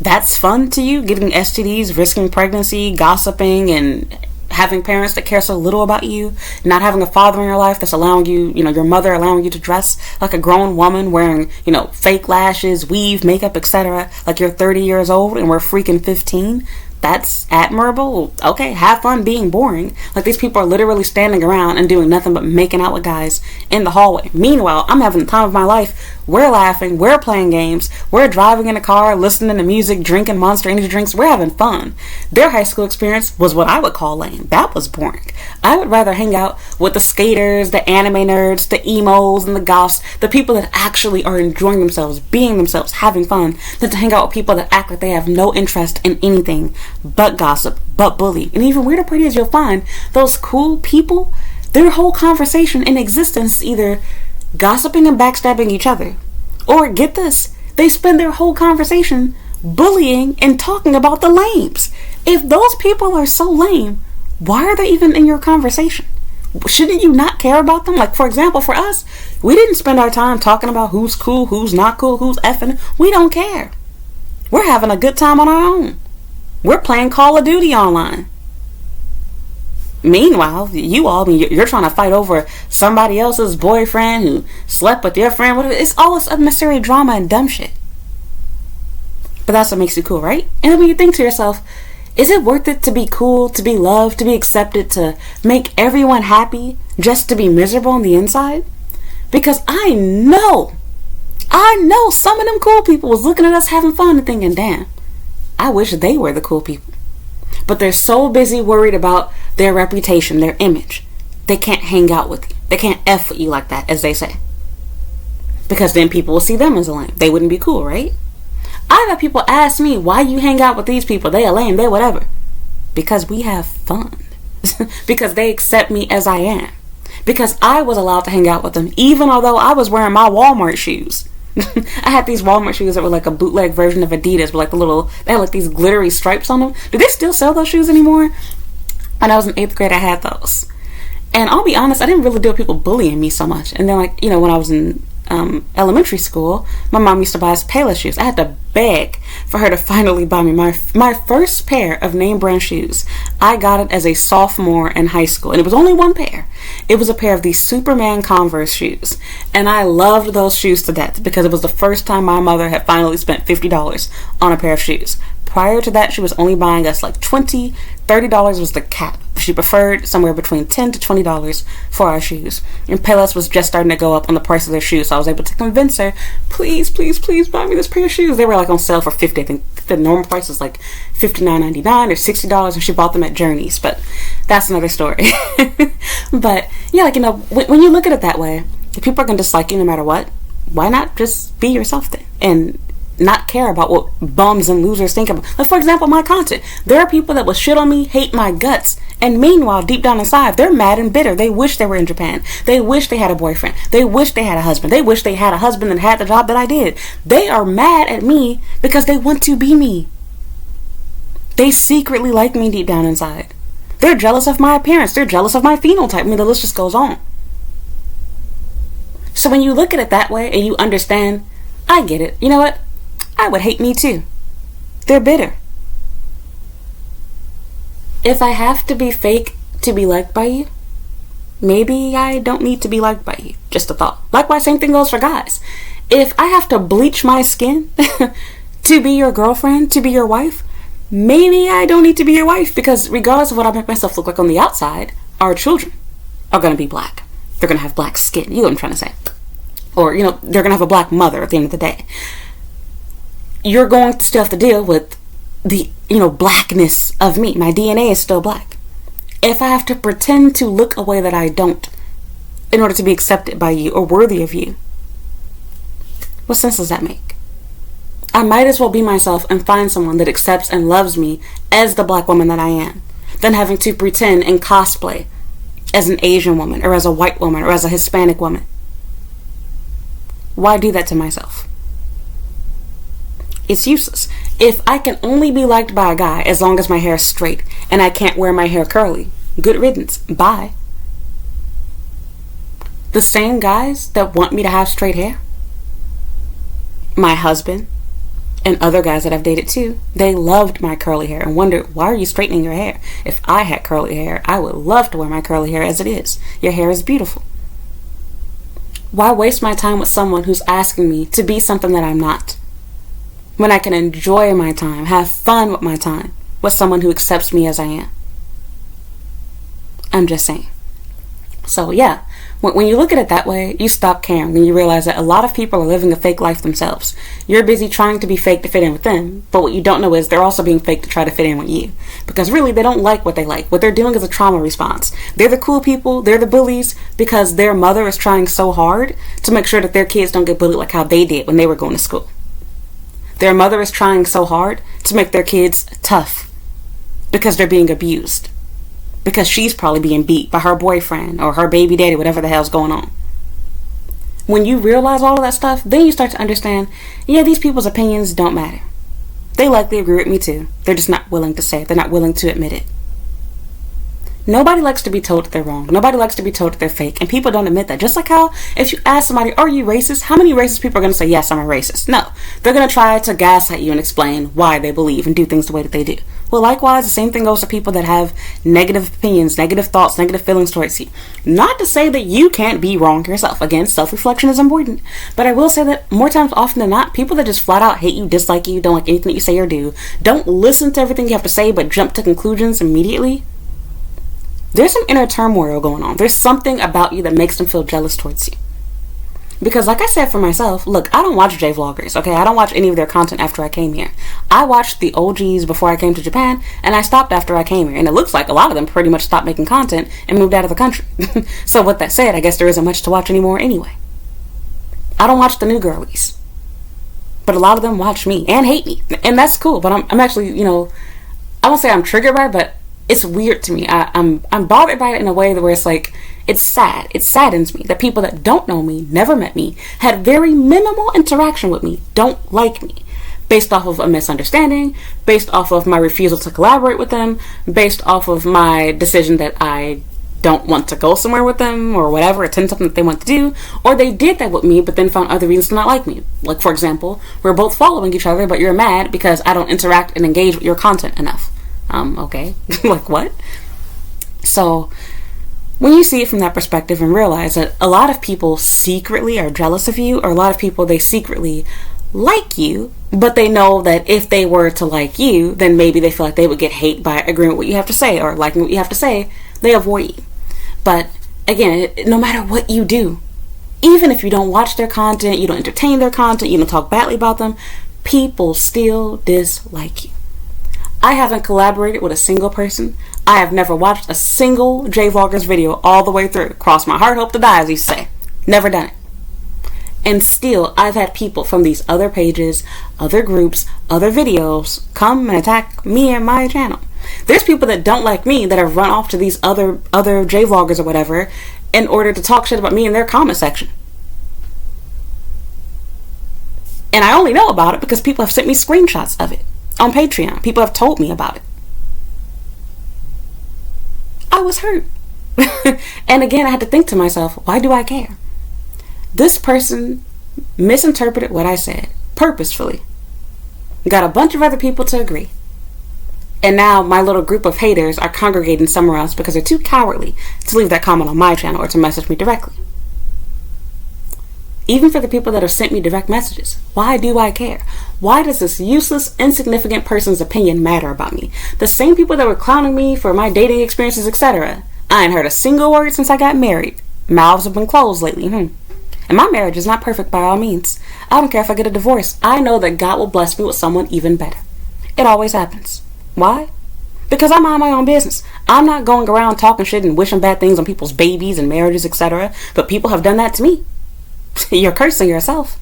That's fun to you, getting STDs, risking pregnancy, gossiping, and having parents that care so little about you, not having a father in your life that's allowing you, your mother allowing you to dress like a grown woman, wearing, fake lashes, weave, makeup, etc., like you're 30 years old and we're freaking 15. That's admirable. Okay, have fun being boring. Like, these people are literally standing around and doing nothing but making out with guys in the hallway. Meanwhile, I'm having the time of my life. We're laughing, we're playing games, we're driving in a car, listening to music, drinking Monster Energy drinks, we're having fun. Their high school experience was what I would call lame. That was boring. I would rather hang out with the skaters, the anime nerds, the emos, and the goths, the people that actually are enjoying themselves, being themselves, having fun, than to hang out with people that act like they have no interest in anything but gossip, but bully. And even weirder part is, you'll find those cool people, their whole conversation in existence is either gossiping and backstabbing each other, or, get this, they spend their whole conversation bullying and talking about the lames. If those people are so lame, why are they even in your conversation? Shouldn't you not care about them? Like, for example, for us, we didn't spend our time talking about who's cool, who's not cool, who's effing. We don't care. We're having a good time on our own. We're playing Call of Duty online. Meanwhile, you're trying to fight over somebody else's boyfriend who slept with your friend. It's all this unnecessary drama and dumb shit. But that's what makes you cool, right? And then when you think to yourself, is it worth it to be cool, to be loved, to be accepted, to make everyone happy, just to be miserable on the inside? Because I know some of them cool people was looking at us having fun and thinking, damn, I wish they were the cool people. But they're so busy worried about their reputation, their image. they can't hang out with you. They can't F with you like that, as they say. Because then people will see them as a lame. They wouldn't be cool, right? I've had people ask me, why you hang out with these people? They are lame, they whatever. Because we have fun. Because they accept me as I am. Because I was allowed to hang out with them, even although I was wearing my Walmart shoes. I had these Walmart shoes that were like a bootleg version of Adidas, with like they had like these glittery stripes on them. Do they still sell those shoes anymore? When I was in 8th grade, I had those. And I'll be honest, I didn't really deal with people bullying me so much. And then, like, you know, when I was in elementary school, my mom used to buy us Payless shoes. I had to beg for her to finally buy me my first pair of name brand shoes. I got it as a sophomore in high school, and it was only one pair. It was a pair of these Superman Converse shoes, and I loved those shoes to death because it was the first time my mother had finally spent $50 on a pair of shoes. Prior to that, she was only buying us like $20, $30 was the cap. She preferred somewhere between $10 to $20 for our shoes. And Payless was just starting to go up on the price of their shoes, so I was able to convince her, please, please, please buy me this pair of shoes. They were like on sale for $50. I think the normal price was like $59.99 or $60, and she bought them at Journeys. But that's another story. But yeah, like, you know, when you look at it that way, if people are gonna dislike you no matter what, why not just be yourself then and not care about what bums and losers think about? Like, for example, my content. There are people that will shit on me, hate my guts, and meanwhile, deep down inside, they're mad and bitter. They wish they were in Japan. They wish they had a boyfriend. They wish they had a husband. They wish they had a husband that had the job that I did. They are mad at me because they want to be me. They secretly like me deep down inside. They're jealous of my appearance. They're jealous of my phenotype. I mean, the list just goes on. So when you look at it that way and you understand, I get it. You know what? I would hate me too. They're bitter. If I have to be fake to be liked by you, maybe I don't need to be liked by you. Just a thought. Likewise, same thing goes for guys. If I have to bleach my skin to be your girlfriend, to be your wife, maybe I don't need to be your wife, because regardless of what I make myself look like on the outside, our children are going to be black. They're going to have black skin. You know what I'm trying to say. Or, you know, they're going to have a black mother at the end of the day. You're going to still have to deal with the, you know, blackness of me. My DNA is still black. If I have to pretend to look a way that I don't in order to be accepted by you or worthy of you, what sense does that make? I might as well be myself and find someone that accepts and loves me as the black woman that I am, than having to pretend and cosplay as an Asian woman or as a white woman or as a Hispanic woman. Why do that to myself? It's useless. If I can only be liked by a guy as long as my hair is straight and I can't wear my hair curly, good riddance. Bye. The same guys that want me to have straight hair, my husband and other guys that I've dated too, they loved my curly hair and wondered, why are you straightening your hair? If I had curly hair, I would love to wear my curly hair as it is. Your hair is beautiful. Why waste my time with someone who's asking me to be something that I'm not, when I can enjoy my time, have fun with my time, with someone who accepts me as I am? I'm just saying. So yeah, when you look at it that way, you stop caring when you realize that a lot of people are living a fake life themselves. You're busy trying to be fake to fit in with them, but what you don't know is they're also being fake to try to fit in with you. Because really, they don't like what they like. What they're doing is a trauma response. They're the cool people, they're the bullies, because their mother is trying so hard to make sure that their kids don't get bullied like how they did when they were going to school. Their mother is trying so hard to make their kids tough because they're being abused. Because she's probably being beat by her boyfriend or her baby daddy, whatever the hell's going on. When you realize all of that stuff, then you start to understand, yeah, these people's opinions don't matter. They likely agree with me too. They're just not willing to say it. They're not willing to admit it. Nobody likes to be told that they're wrong. Nobody likes to be told that they're fake. And people don't admit that. Just like how if you ask somebody, are you racist? How many racist people are going to say, yes, I'm a racist? No. They're going to try to gaslight you and explain why they believe and do things the way that they do. Well, likewise, the same thing goes to people that have negative opinions, negative thoughts, negative feelings towards you. Not to say that you can't be wrong yourself. Again, self-reflection is important. But I will say that more times often than not, people that just flat out hate you, dislike you, don't like anything that you say or do, don't listen to everything you have to say but jump to conclusions immediately, there's some inner turmoil going on. There's something about you that makes them feel jealous towards you. Because like I said for myself, look, I don't watch J-vloggers, okay? I don't watch any of their content after I came here. I watched the OGs before I came to Japan, and I stopped after I came here. And it looks like a lot of them pretty much stopped making content and moved out of the country. So with that said, I guess there isn't much to watch anymore anyway. I don't watch the new girlies. But a lot of them watch me and hate me. And that's cool, but I'm actually, you know, I won't say I'm triggered by it, but it's weird to me. I'm bothered by it in a way where it's like, it's sad. It saddens me that people that don't know me, never met me, had very minimal interaction with me, don't like me. Based off of a misunderstanding, based off of my refusal to collaborate with them, based off of my decision that I don't want to go somewhere with them or whatever, attend something that they want to do, or they did that with me but then found other reasons to not like me. Like, for example, we're both following each other but you're mad because I don't interact and engage with your content enough. Okay. Like, what? So when you see it from that perspective and realize that a lot of people secretly are jealous of you, or a lot of people, they secretly like you, but they know that if they were to like you, then maybe they feel like they would get hate by agreeing with what you have to say or liking what you have to say, they avoid you. But again, no matter what you do, even if you don't watch their content, you don't entertain their content, you don't talk badly about them, people still dislike you. I haven't collaborated with a single person. I have never watched a single J-vlogger's video all the way through. Cross my heart, hope to die, as you say. Never done it. And still, I've had people from these other pages, other groups, other videos come and attack me and my channel. There's people that don't like me that have run off to these other J-vloggers or whatever in order to talk shit about me in their comment section. And I only know about it because people have sent me screenshots of it. On Patreon, people have told me about it. I was hurt. And again, I had to think to myself, why do I care? This person misinterpreted what I said, purposefully. Got a bunch of other people to agree. And now my little group of haters are congregating somewhere else because they're too cowardly to leave that comment on my channel or to message me directly. Even for the people that have sent me direct messages, why do I care? Why does this useless, insignificant person's opinion matter about me? The same people that were clowning me for my dating experiences, etc. I ain't heard a single word since I got married. Mouths have been closed lately, And my marriage is not perfect by all means. I don't care if I get a divorce. I know that God will bless me with someone even better. It always happens. Why? Because I mind my own business. I'm not going around talking shit and wishing bad things on people's babies and marriages, etc. But people have done that to me. You're cursing yourself.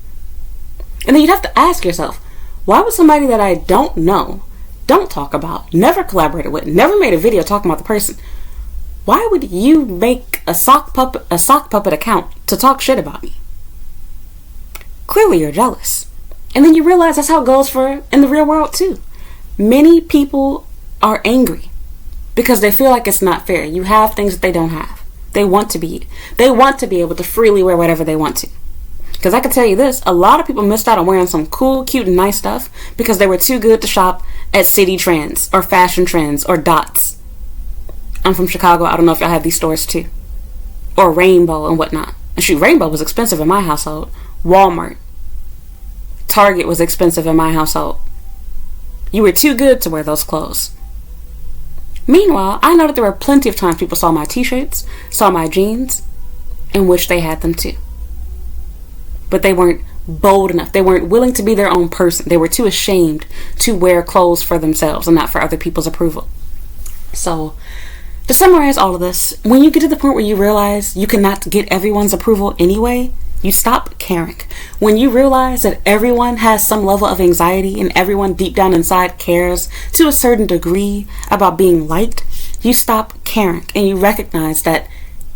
And then you'd have to ask yourself, why would somebody that I don't know, don't talk about, never collaborated with, never made a video talking about the person, why would you make a sock puppet account to talk shit about me? Clearly you're jealous. And then you realize that's how it goes for in the real world too. Many people are angry because they feel like it's not fair. You have things that they don't have. They want to be able to freely wear whatever they want to. Because I can tell you this, a lot of people missed out on wearing some cool, cute, and nice stuff because they were too good to shop at City Trends or Fashion Trends or Dots. I'm from Chicago. I don't know if y'all have these stores too. Or Rainbow and whatnot. And shoot, Rainbow was expensive in my household. Walmart. Target was expensive in my household. You were too good to wear those clothes. Meanwhile, I know that there were plenty of times people saw my t-shirts, saw my jeans, and wished they had them too. But they weren't bold enough. They weren't willing to be their own person. They were too ashamed to wear clothes for themselves and not for other people's approval. So, to summarize all of this, when you get to the point where you realize you cannot get everyone's approval anyway, you stop caring. When you realize that everyone has some level of anxiety and everyone deep down inside cares to a certain degree about being liked, you stop caring and you recognize that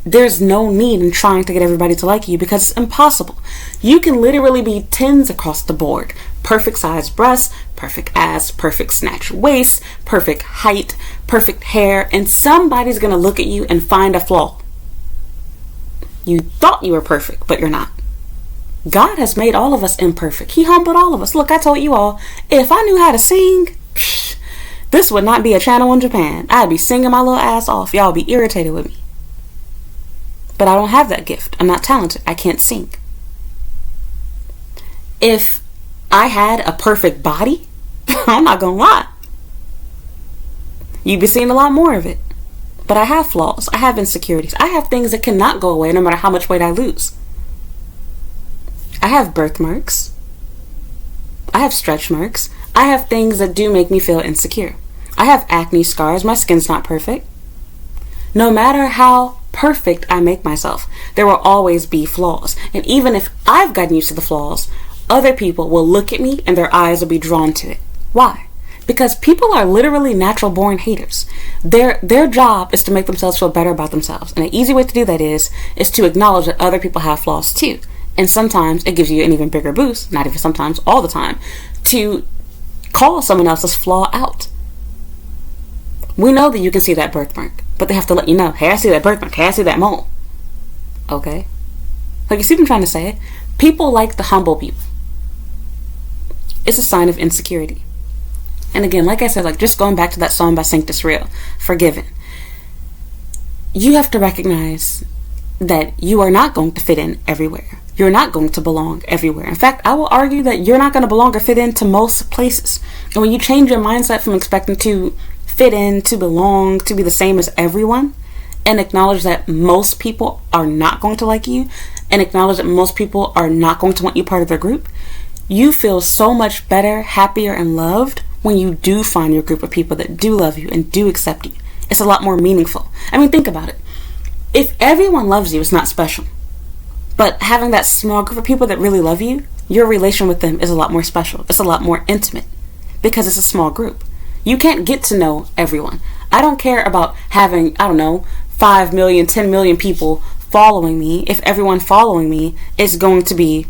there's no need in trying to get everybody to like you because it's impossible. You can literally be 10s across the board. Perfect size breasts, perfect ass, perfect snatch waist, perfect height, perfect hair, and somebody's gonna look at you and find a flaw. You thought you were perfect, but you're not. God has made all of us imperfect. He humbled all of us. Look, I told you all, if I knew how to sing, this would not be a channel in Japan. I'd be singing my little ass off. Y'all would be irritated with me. But I don't have that gift. I'm not talented. I can't sing. If I had a perfect body, I'm not gonna lie, you'd be seeing a lot more of it. But I have flaws. I have insecurities. I have things that cannot go away no matter how much weight I lose. I have birthmarks. I have stretch marks. I have things that do make me feel insecure. I have acne scars. My skin's not perfect. No matter how perfect I make myself, there will always be flaws. And even if I've gotten used to the flaws, other people will look at me and their eyes will be drawn to it. Why? Because people are literally natural born haters. Their job is to make themselves feel better about themselves. And an easy way to do that is to acknowledge that other people have flaws too. And sometimes it gives you an even bigger boost, not even sometimes, all the time, to call someone else's flaw out. We know that you can see that birthmark, but they have to let you know, hey, I see that birthmark, hey, I see that mole. Okay? Like, you see what I'm trying to say? People like the humble people. It's a sign of insecurity. And again, like I said, like just going back to that song by Sanctus Real, Forgiven. You have to recognize that you are not going to fit in everywhere. You're not going to belong everywhere. In fact, I will argue that you're not going to belong or fit into most places. And when you change your mindset from expecting to fit in, to belong, to be the same as everyone, and acknowledge that most people are not going to like you, and acknowledge that most people are not going to want you part of their group, you feel so much better, happier, and loved when you do find your group of people that do love you and do accept you. It's a lot more meaningful. I mean, think about it. If everyone loves you, it's not special. But having that small group of people that really love you, your relation with them is a lot more special. It's a lot more intimate because it's a small group. You can't get to know everyone. I don't care about having, 5 million, 10 million people following me if everyone following me is going to be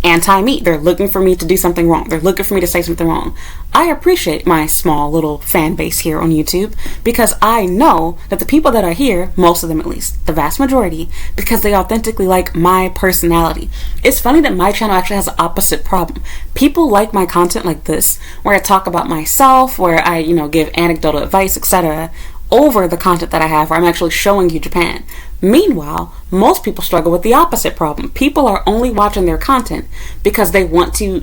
anti-me. They're looking for me to do something wrong. They're looking for me to say something wrong. I appreciate my small little fan base here on YouTube because I know that the people that are here, most of them at least, the vast majority, because they authentically like my personality. It's funny that my channel actually has an opposite problem. People like my content like this, where I talk about myself, where I, give anecdotal advice, etc., over the content that I have where I'm actually showing you Japan. Meanwhile, most people struggle with the opposite problem. People are only watching their content because they want to,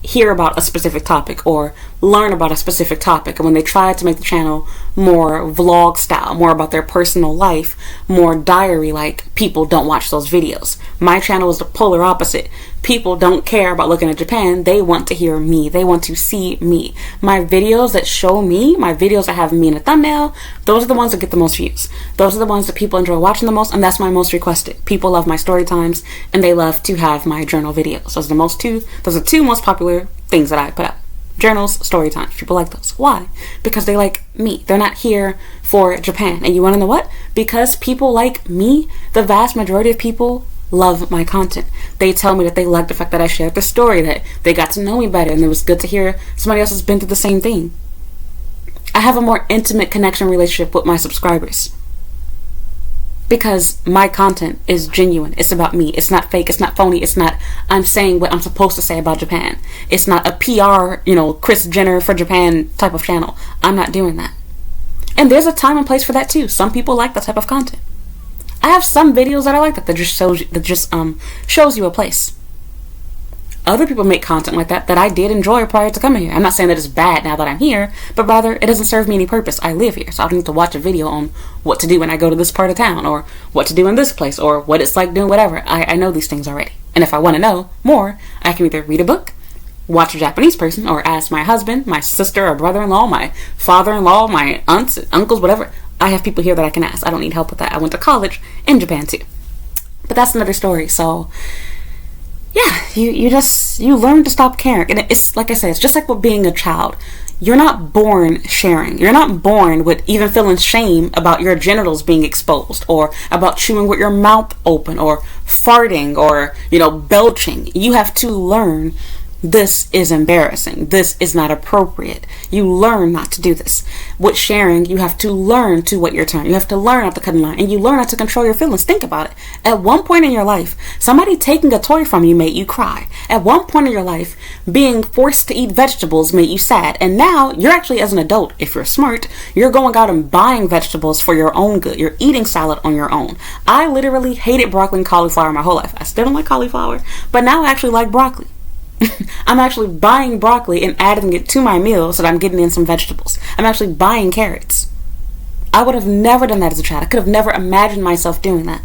hear about a specific topic or learn about a specific topic. And when they try to make the channel more vlog style, more about their personal life, more diary-like, people don't watch those videos. My channel is the polar opposite. People don't care about looking at Japan. They want to hear me. They want to see me. My videos that show me, my videos that have me in a thumbnail, those are the ones that get the most views. Those are the ones that people enjoy watching the most, and that's my most requested. People love my story times, and they love to have my journal videos. Those are two most popular things that I put out. Journals, story times. People like those. Why? Because they like me. They're not here for Japan. And you want to know what? Because people like me, the vast majority of people love my content. They tell me that they like the fact that I shared the story, that they got to know me better, and it was good to hear somebody else has been through the same thing. I have a more intimate connection relationship with my subscribers because my content is genuine. It's about me. It's not fake. It's not phony. It's not I'm saying what I'm supposed to say about Japan. It's not a PR, Kris Jenner for Japan type of channel. I'm not doing that. And there's a time and place for that too. Some people like that type of content. I have some videos that I like that just shows you a place. Other people make content like that I did enjoy prior to coming here. I'm not saying that it's bad now that I'm here, but rather it doesn't serve me any purpose. I live here, so I don't need to watch a video on what to do when I go to this part of town, or what to do in this place, or what it's like doing whatever. I know these things already. And if I want to know more, I can either read a book, watch a Japanese person, or ask my husband, my sister or brother-in-law, my father-in-law, my aunts, uncles, whatever. I have people here that I can ask. I don't need help with that. I went to college in Japan too. But that's another story. So yeah, you learn to stop caring. And it's like I said, it's just like with being a child. You're not born sharing. You're not born with even feeling shame about your genitals being exposed, or about chewing with your mouth open, or farting, or belching. You have to learn this is embarrassing. This is not appropriate. You learn not to do this. With sharing, you have to learn to wait your turn. You have to learn not to cut in line, and you learn not to control your feelings. Think about it. At one point in your life, somebody taking a toy from you made you cry. At one point in your life, being forced to eat vegetables made you sad. And now, you're actually, as an adult, if you're smart, you're going out and buying vegetables for your own good. You're eating salad on your own. I literally hated broccoli and cauliflower my whole life. I still don't like cauliflower, but now I actually like broccoli. I'm actually buying broccoli and adding it to my meal so that I'm getting in some vegetables. I'm actually buying carrots. I would have never done that as a child. I could have never imagined myself doing that.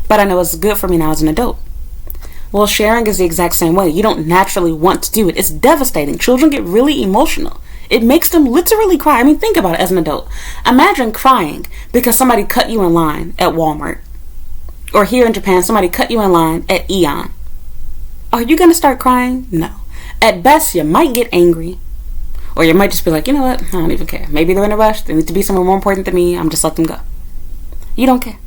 But I know it's good for me now as an adult. Well, sharing is the exact same way. You don't naturally want to do it. It's devastating. Children get really emotional. It makes them literally cry. I mean, think about it as an adult. Imagine crying because somebody cut you in line at Walmart. Or here in Japan, somebody cut you in line at Aeon. Are you going to start crying? No. At best, you might get angry. Or you might just be like, you know what? I don't even care. Maybe they're in a rush. They need to be somewhere more important than me. I'm just let them go. You don't care.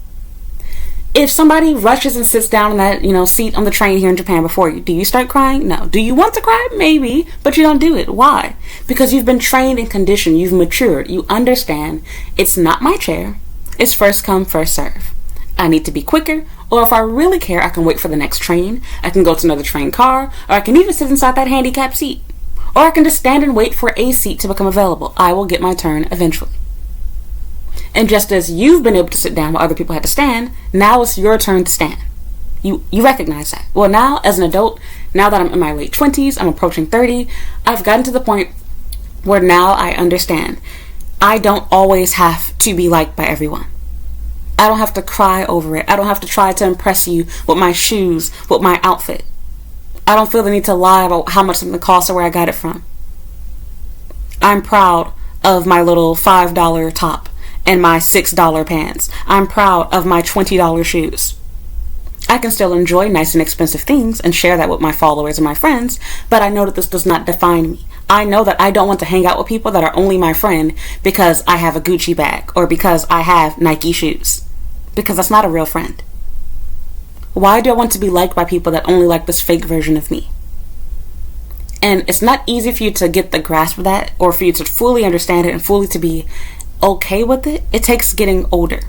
If somebody rushes and sits down in that, seat on the train here in Japan before you, do you start crying? No. Do you want to cry? Maybe, but you don't do it. Why? Because you've been trained and conditioned. You've matured. You understand it's not my chair. It's first come, first serve. I need to be quicker, or if I really care, I can wait for the next train. I can go to another train car, or I can even sit inside that handicapped seat. Or I can just stand and wait for a seat to become available. I will get my turn eventually. And just as you've been able to sit down while other people had to stand, now it's your turn to stand. You recognize that. Well, now as an adult, now that I'm in my late 20s, I'm approaching 30, I've gotten to the point where now I understand. I don't always have to be liked by everyone. I don't have to cry over it. I don't have to try to impress you with my shoes, with my outfit. I don't feel the need to lie about how much something costs or where I got it from. I'm proud of my little $5 top and my $6 pants. I'm proud of my $20 shoes. I can still enjoy nice and expensive things and share that with my followers and my friends, but I know that this does not define me. I know that I don't want to hang out with people that are only my friend because I have a Gucci bag or because I have Nike shoes. Because that's not a real friend. Why do I want to be liked by people that only like this fake version of me? And it's not easy for you to get the grasp of that or for you to fully understand it and fully to be okay with it. It takes getting older.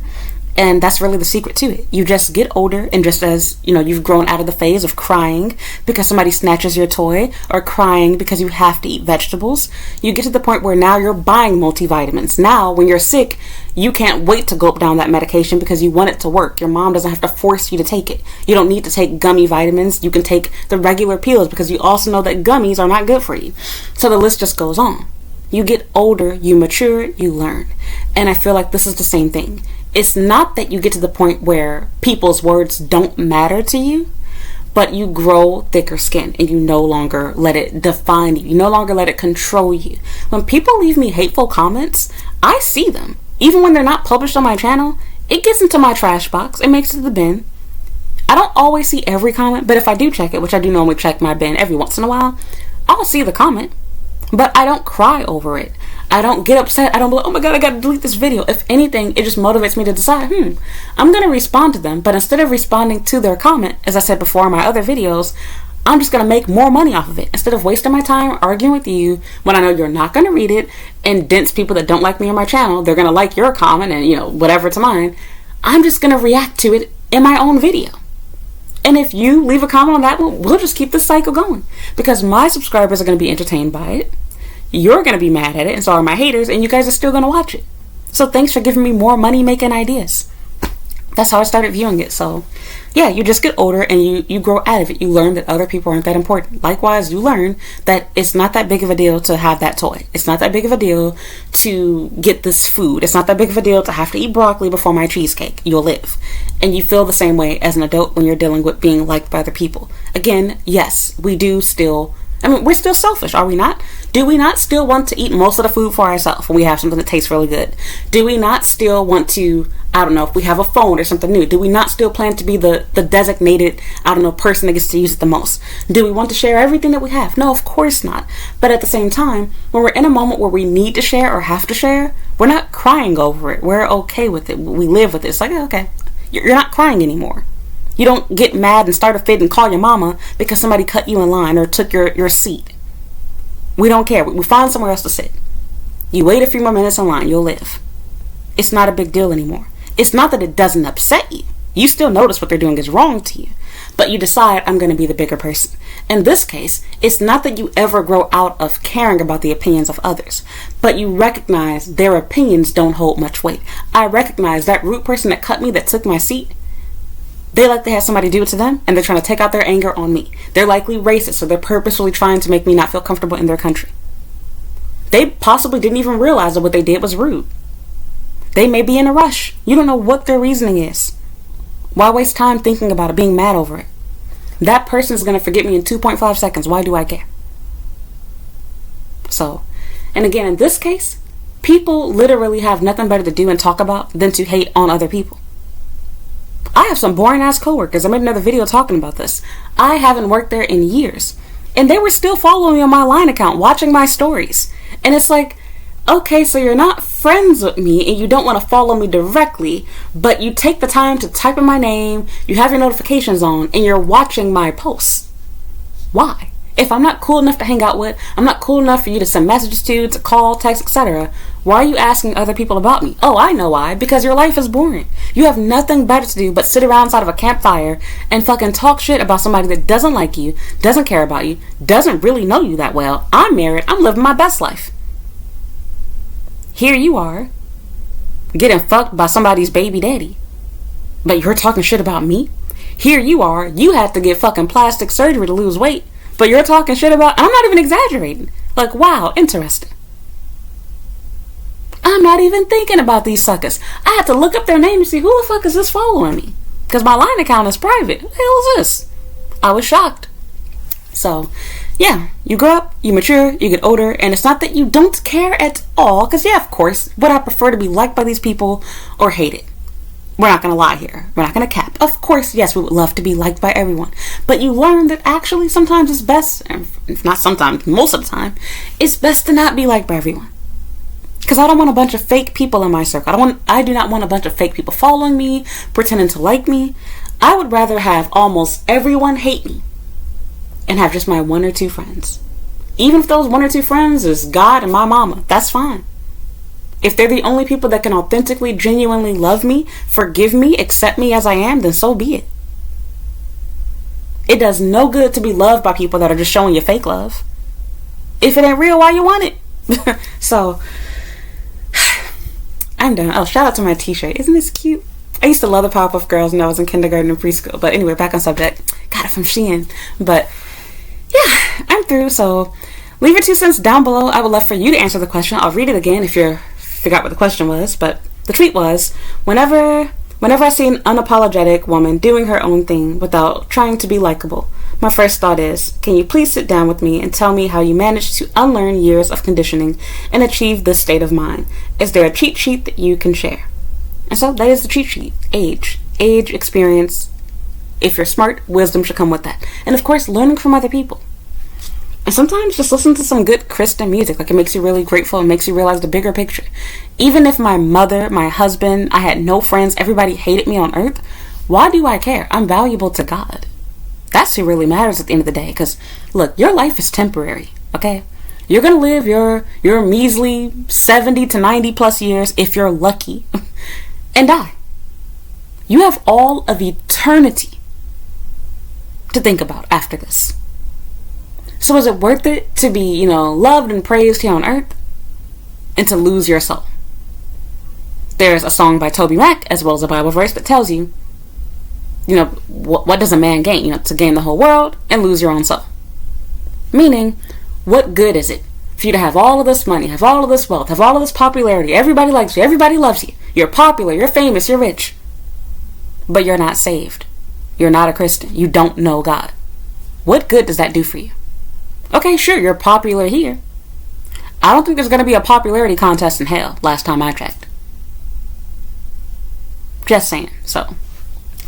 And that's really the secret to it. You just get older, and just as, you've grown out of the phase of crying because somebody snatches your toy or crying because you have to eat vegetables, you get to the point where now you're buying multivitamins. Now, when you're sick, you can't wait to gulp down that medication because you want it to work. Your mom doesn't have to force you to take it. You don't need to take gummy vitamins. You can take the regular pills because you also know that gummies are not good for you. So the list just goes on. You get older, you mature, you learn. And I feel like this is the same thing. It's not that you get to the point where people's words don't matter to you, but you grow thicker skin and you no longer let it define you. You no longer let it control you. When people leave me hateful comments, I see them. Even when they're not published on my channel, it gets into my trash box. It makes it to the bin. I don't always see every comment, but if I do check it, which I do normally check my bin every once in a while, I'll see the comment. But I don't cry over it. I don't get upset. I don't be like, oh my god, I gotta delete this video. If anything, it just motivates me to decide, I'm gonna respond to them. But instead of responding to their comment, as I said before in my other videos, I'm just gonna make more money off of it. Instead of wasting my time arguing with you when I know you're not gonna read it, and dense people that don't like me on my channel, they're gonna like your comment and, whatever to mine, I'm just gonna react to it in my own video. And if you leave a comment on that one, we'll just keep this cycle going. Because my subscribers are going to be entertained by it. You're going to be mad at it, and so are my haters, and you guys are still going to watch it. So thanks for giving me more money-making ideas. That's how I started viewing it. So, yeah, you just get older, and you grow out of it. You learn that other people aren't that important. Likewise, you learn that it's not that big of a deal to have that toy. It's not that big of a deal to get this food. It's not that big of a deal to have to eat broccoli before my cheesecake. You'll live. And you feel the same way as an adult when you're dealing with being liked by other people. Again, yes, we do still... we're still selfish, are we not? Do we not still want to eat most of the food for ourselves when we have something that tastes really good? Do we not still want to, if we have a phone or something new, do we not still plan to be the designated, person that gets to use it the most? Do we want to share everything that we have? No, of course not. But at the same time, when we're in a moment where we need to share or have to share, we're not crying over it. We're okay with it. We live with it. It's like, okay, you're not crying anymore. You don't get mad and start a fit and call your mama because somebody cut you in line or took your seat. We don't care. We find somewhere else to sit. You wait a few more minutes in line, you'll live. It's not a big deal anymore. It's not that it doesn't upset you. You still notice what they're doing is wrong to you. But you decide, I'm going to be the bigger person. In this case, it's not that you ever grow out of caring about the opinions of others, but you recognize their opinions don't hold much weight. I recognize that rude person that cut me, that took my seat, they like they had somebody do it to them, and they're trying to take out their anger on me. They're likely racist, so they're purposefully trying to make me not feel comfortable in their country. They possibly didn't even realize that what they did was rude. They may be in a rush. You don't know what their reasoning is. Why waste time thinking about it, being mad over it? That person is going to forget me in 2.5 seconds. Why do I care? So, and again, in this case, people literally have nothing better to do and talk about than to hate on other people. I have some boring ass coworkers. I made another video talking about this. I haven't worked there in years, and they were still following me on my Line account, watching my stories. And it's like, okay, so you're not friends with me and you don't want to follow me directly, but you take the time to type in my name, you have your notifications on, and you're watching my posts. Why? If I'm not cool enough to hang out with, I'm not cool enough for you to send messages to call, text, etc., why are you asking other people about me? Oh, I know why. Because your life is boring. You have nothing better to do but sit around inside of a campfire and fucking talk shit about somebody that doesn't like you, doesn't care about you, doesn't really know you that well. I'm married. I'm living my best life. Here you are, getting fucked by somebody's baby daddy, but you're talking shit about me? Here you are, you had to get fucking plastic surgery to lose weight, but you're talking shit about, I'm not even exaggerating. Like, wow, interesting. I'm not even thinking about these suckers. I had to look up their name to see who the fuck is this following me, because my Line account is private. Who the hell is this? I was shocked. So, yeah, you grow up, you mature, you get older, and it's not that you don't care at all, because yeah, of course, would I prefer to be liked by these people or hate it? We're not going to lie here. We're not going to cap. Of course, yes, we would love to be liked by everyone, but you learn that actually sometimes it's best, and if not sometimes, most of the time, it's best to not be liked by everyone. Because I don't want a bunch of fake people in my circle. I do not want a bunch of fake people following me, pretending to like me. I would rather have almost everyone hate me and have just my one or two friends. Even if those one or two friends is God and my mama, that's fine. If they're the only people that can authentically, genuinely love me, forgive me, accept me as I am, then so be it. It does no good to be loved by people that are just showing you fake love. If it ain't real, why you want it? So, I'm done. Oh, shout out to my t-shirt. Isn't this cute? I used to love the Powerpuff Girls when I was in kindergarten and preschool. But anyway, back on subject. Got it from Shein. But yeah, I'm through. So leave your 2 cents down below. I would love for you to answer the question. I'll read it again if you forgot what the question was. But the tweet was, whenever I see an unapologetic woman doing her own thing without trying to be likable, my first thought is, can you please sit down with me and tell me how you managed to unlearn years of conditioning and achieve this state of mind? Is there a cheat sheet that you can share? And so that is the cheat sheet. Age, experience. If you're smart, wisdom should come with that. And of course, learning from other people. And sometimes just listen to some good Christian music. Like, it makes you really grateful and makes you realize the bigger picture. Even if my mother, my husband, I had no friends, everybody hated me on earth, why do I care? I'm valuable to God. That's who really matters at the end of the day. Because, look, your life is temporary, okay? You're going to live your measly 70 to 90 plus years, if you're lucky, and die. You have all of eternity to think about after this. So is it worth it to be, loved and praised here on earth and to lose your soul? There's a song by Toby Mac, as well as a Bible verse, that tells you, what does a man gain? To gain the whole world and lose your own soul. Meaning, what good is it for you to have all of this money, have all of this wealth, have all of this popularity, everybody likes you, everybody loves you, you're popular, you're famous, you're rich, but you're not saved, you're not a Christian, you don't know God? What good does that do for you? Okay, sure, you're popular here. I don't think there's going to be a popularity contest in hell, last time I checked. Just saying. So,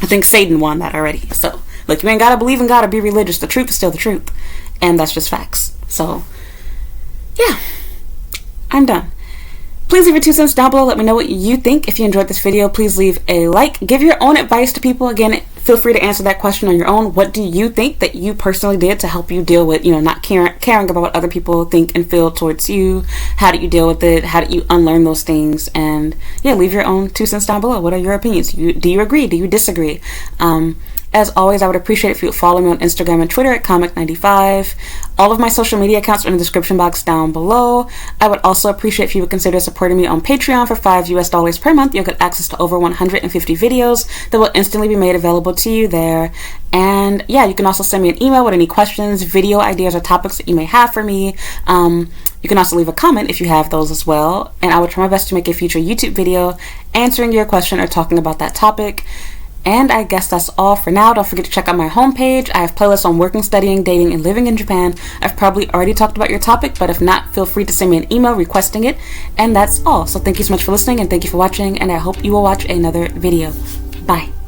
I think Satan won that already. So, look, you ain't got to believe in God or be religious. The truth is still the truth. And that's just facts. So, yeah. I'm done. Please leave your 2 cents down below. Let me know what you think. If you enjoyed this video, please leave a like. Give your own advice to people. Again, feel free to answer that question on your own. What do you think that you personally did to help you deal with, not caring about what other people think and feel towards you? How did you deal with it? How did you unlearn those things? And yeah, leave your own 2 cents down below. What are your opinions? Do you agree? Do you disagree? As always, I would appreciate it if you would follow me on Instagram and Twitter at Comic95. All of my social media accounts are in the description box down below. I would also appreciate if you would consider supporting me on Patreon for $5 per month. You'll get access to over 150 videos that will instantly be made available to you there. And yeah, you can also send me an email with any questions, video ideas, or topics that you may have for me. You can also leave a comment if you have those as well. And I would try my best to make a future YouTube video answering your question or talking about that topic. And I guess that's all for now. Don't forget to check out my homepage. I have playlists on working, studying, dating, and living in Japan. I've probably already talked about your topic, but if not, feel free to send me an email requesting it. And that's all. So thank you so much for listening, and thank you for watching, and I hope you will watch another video. Bye.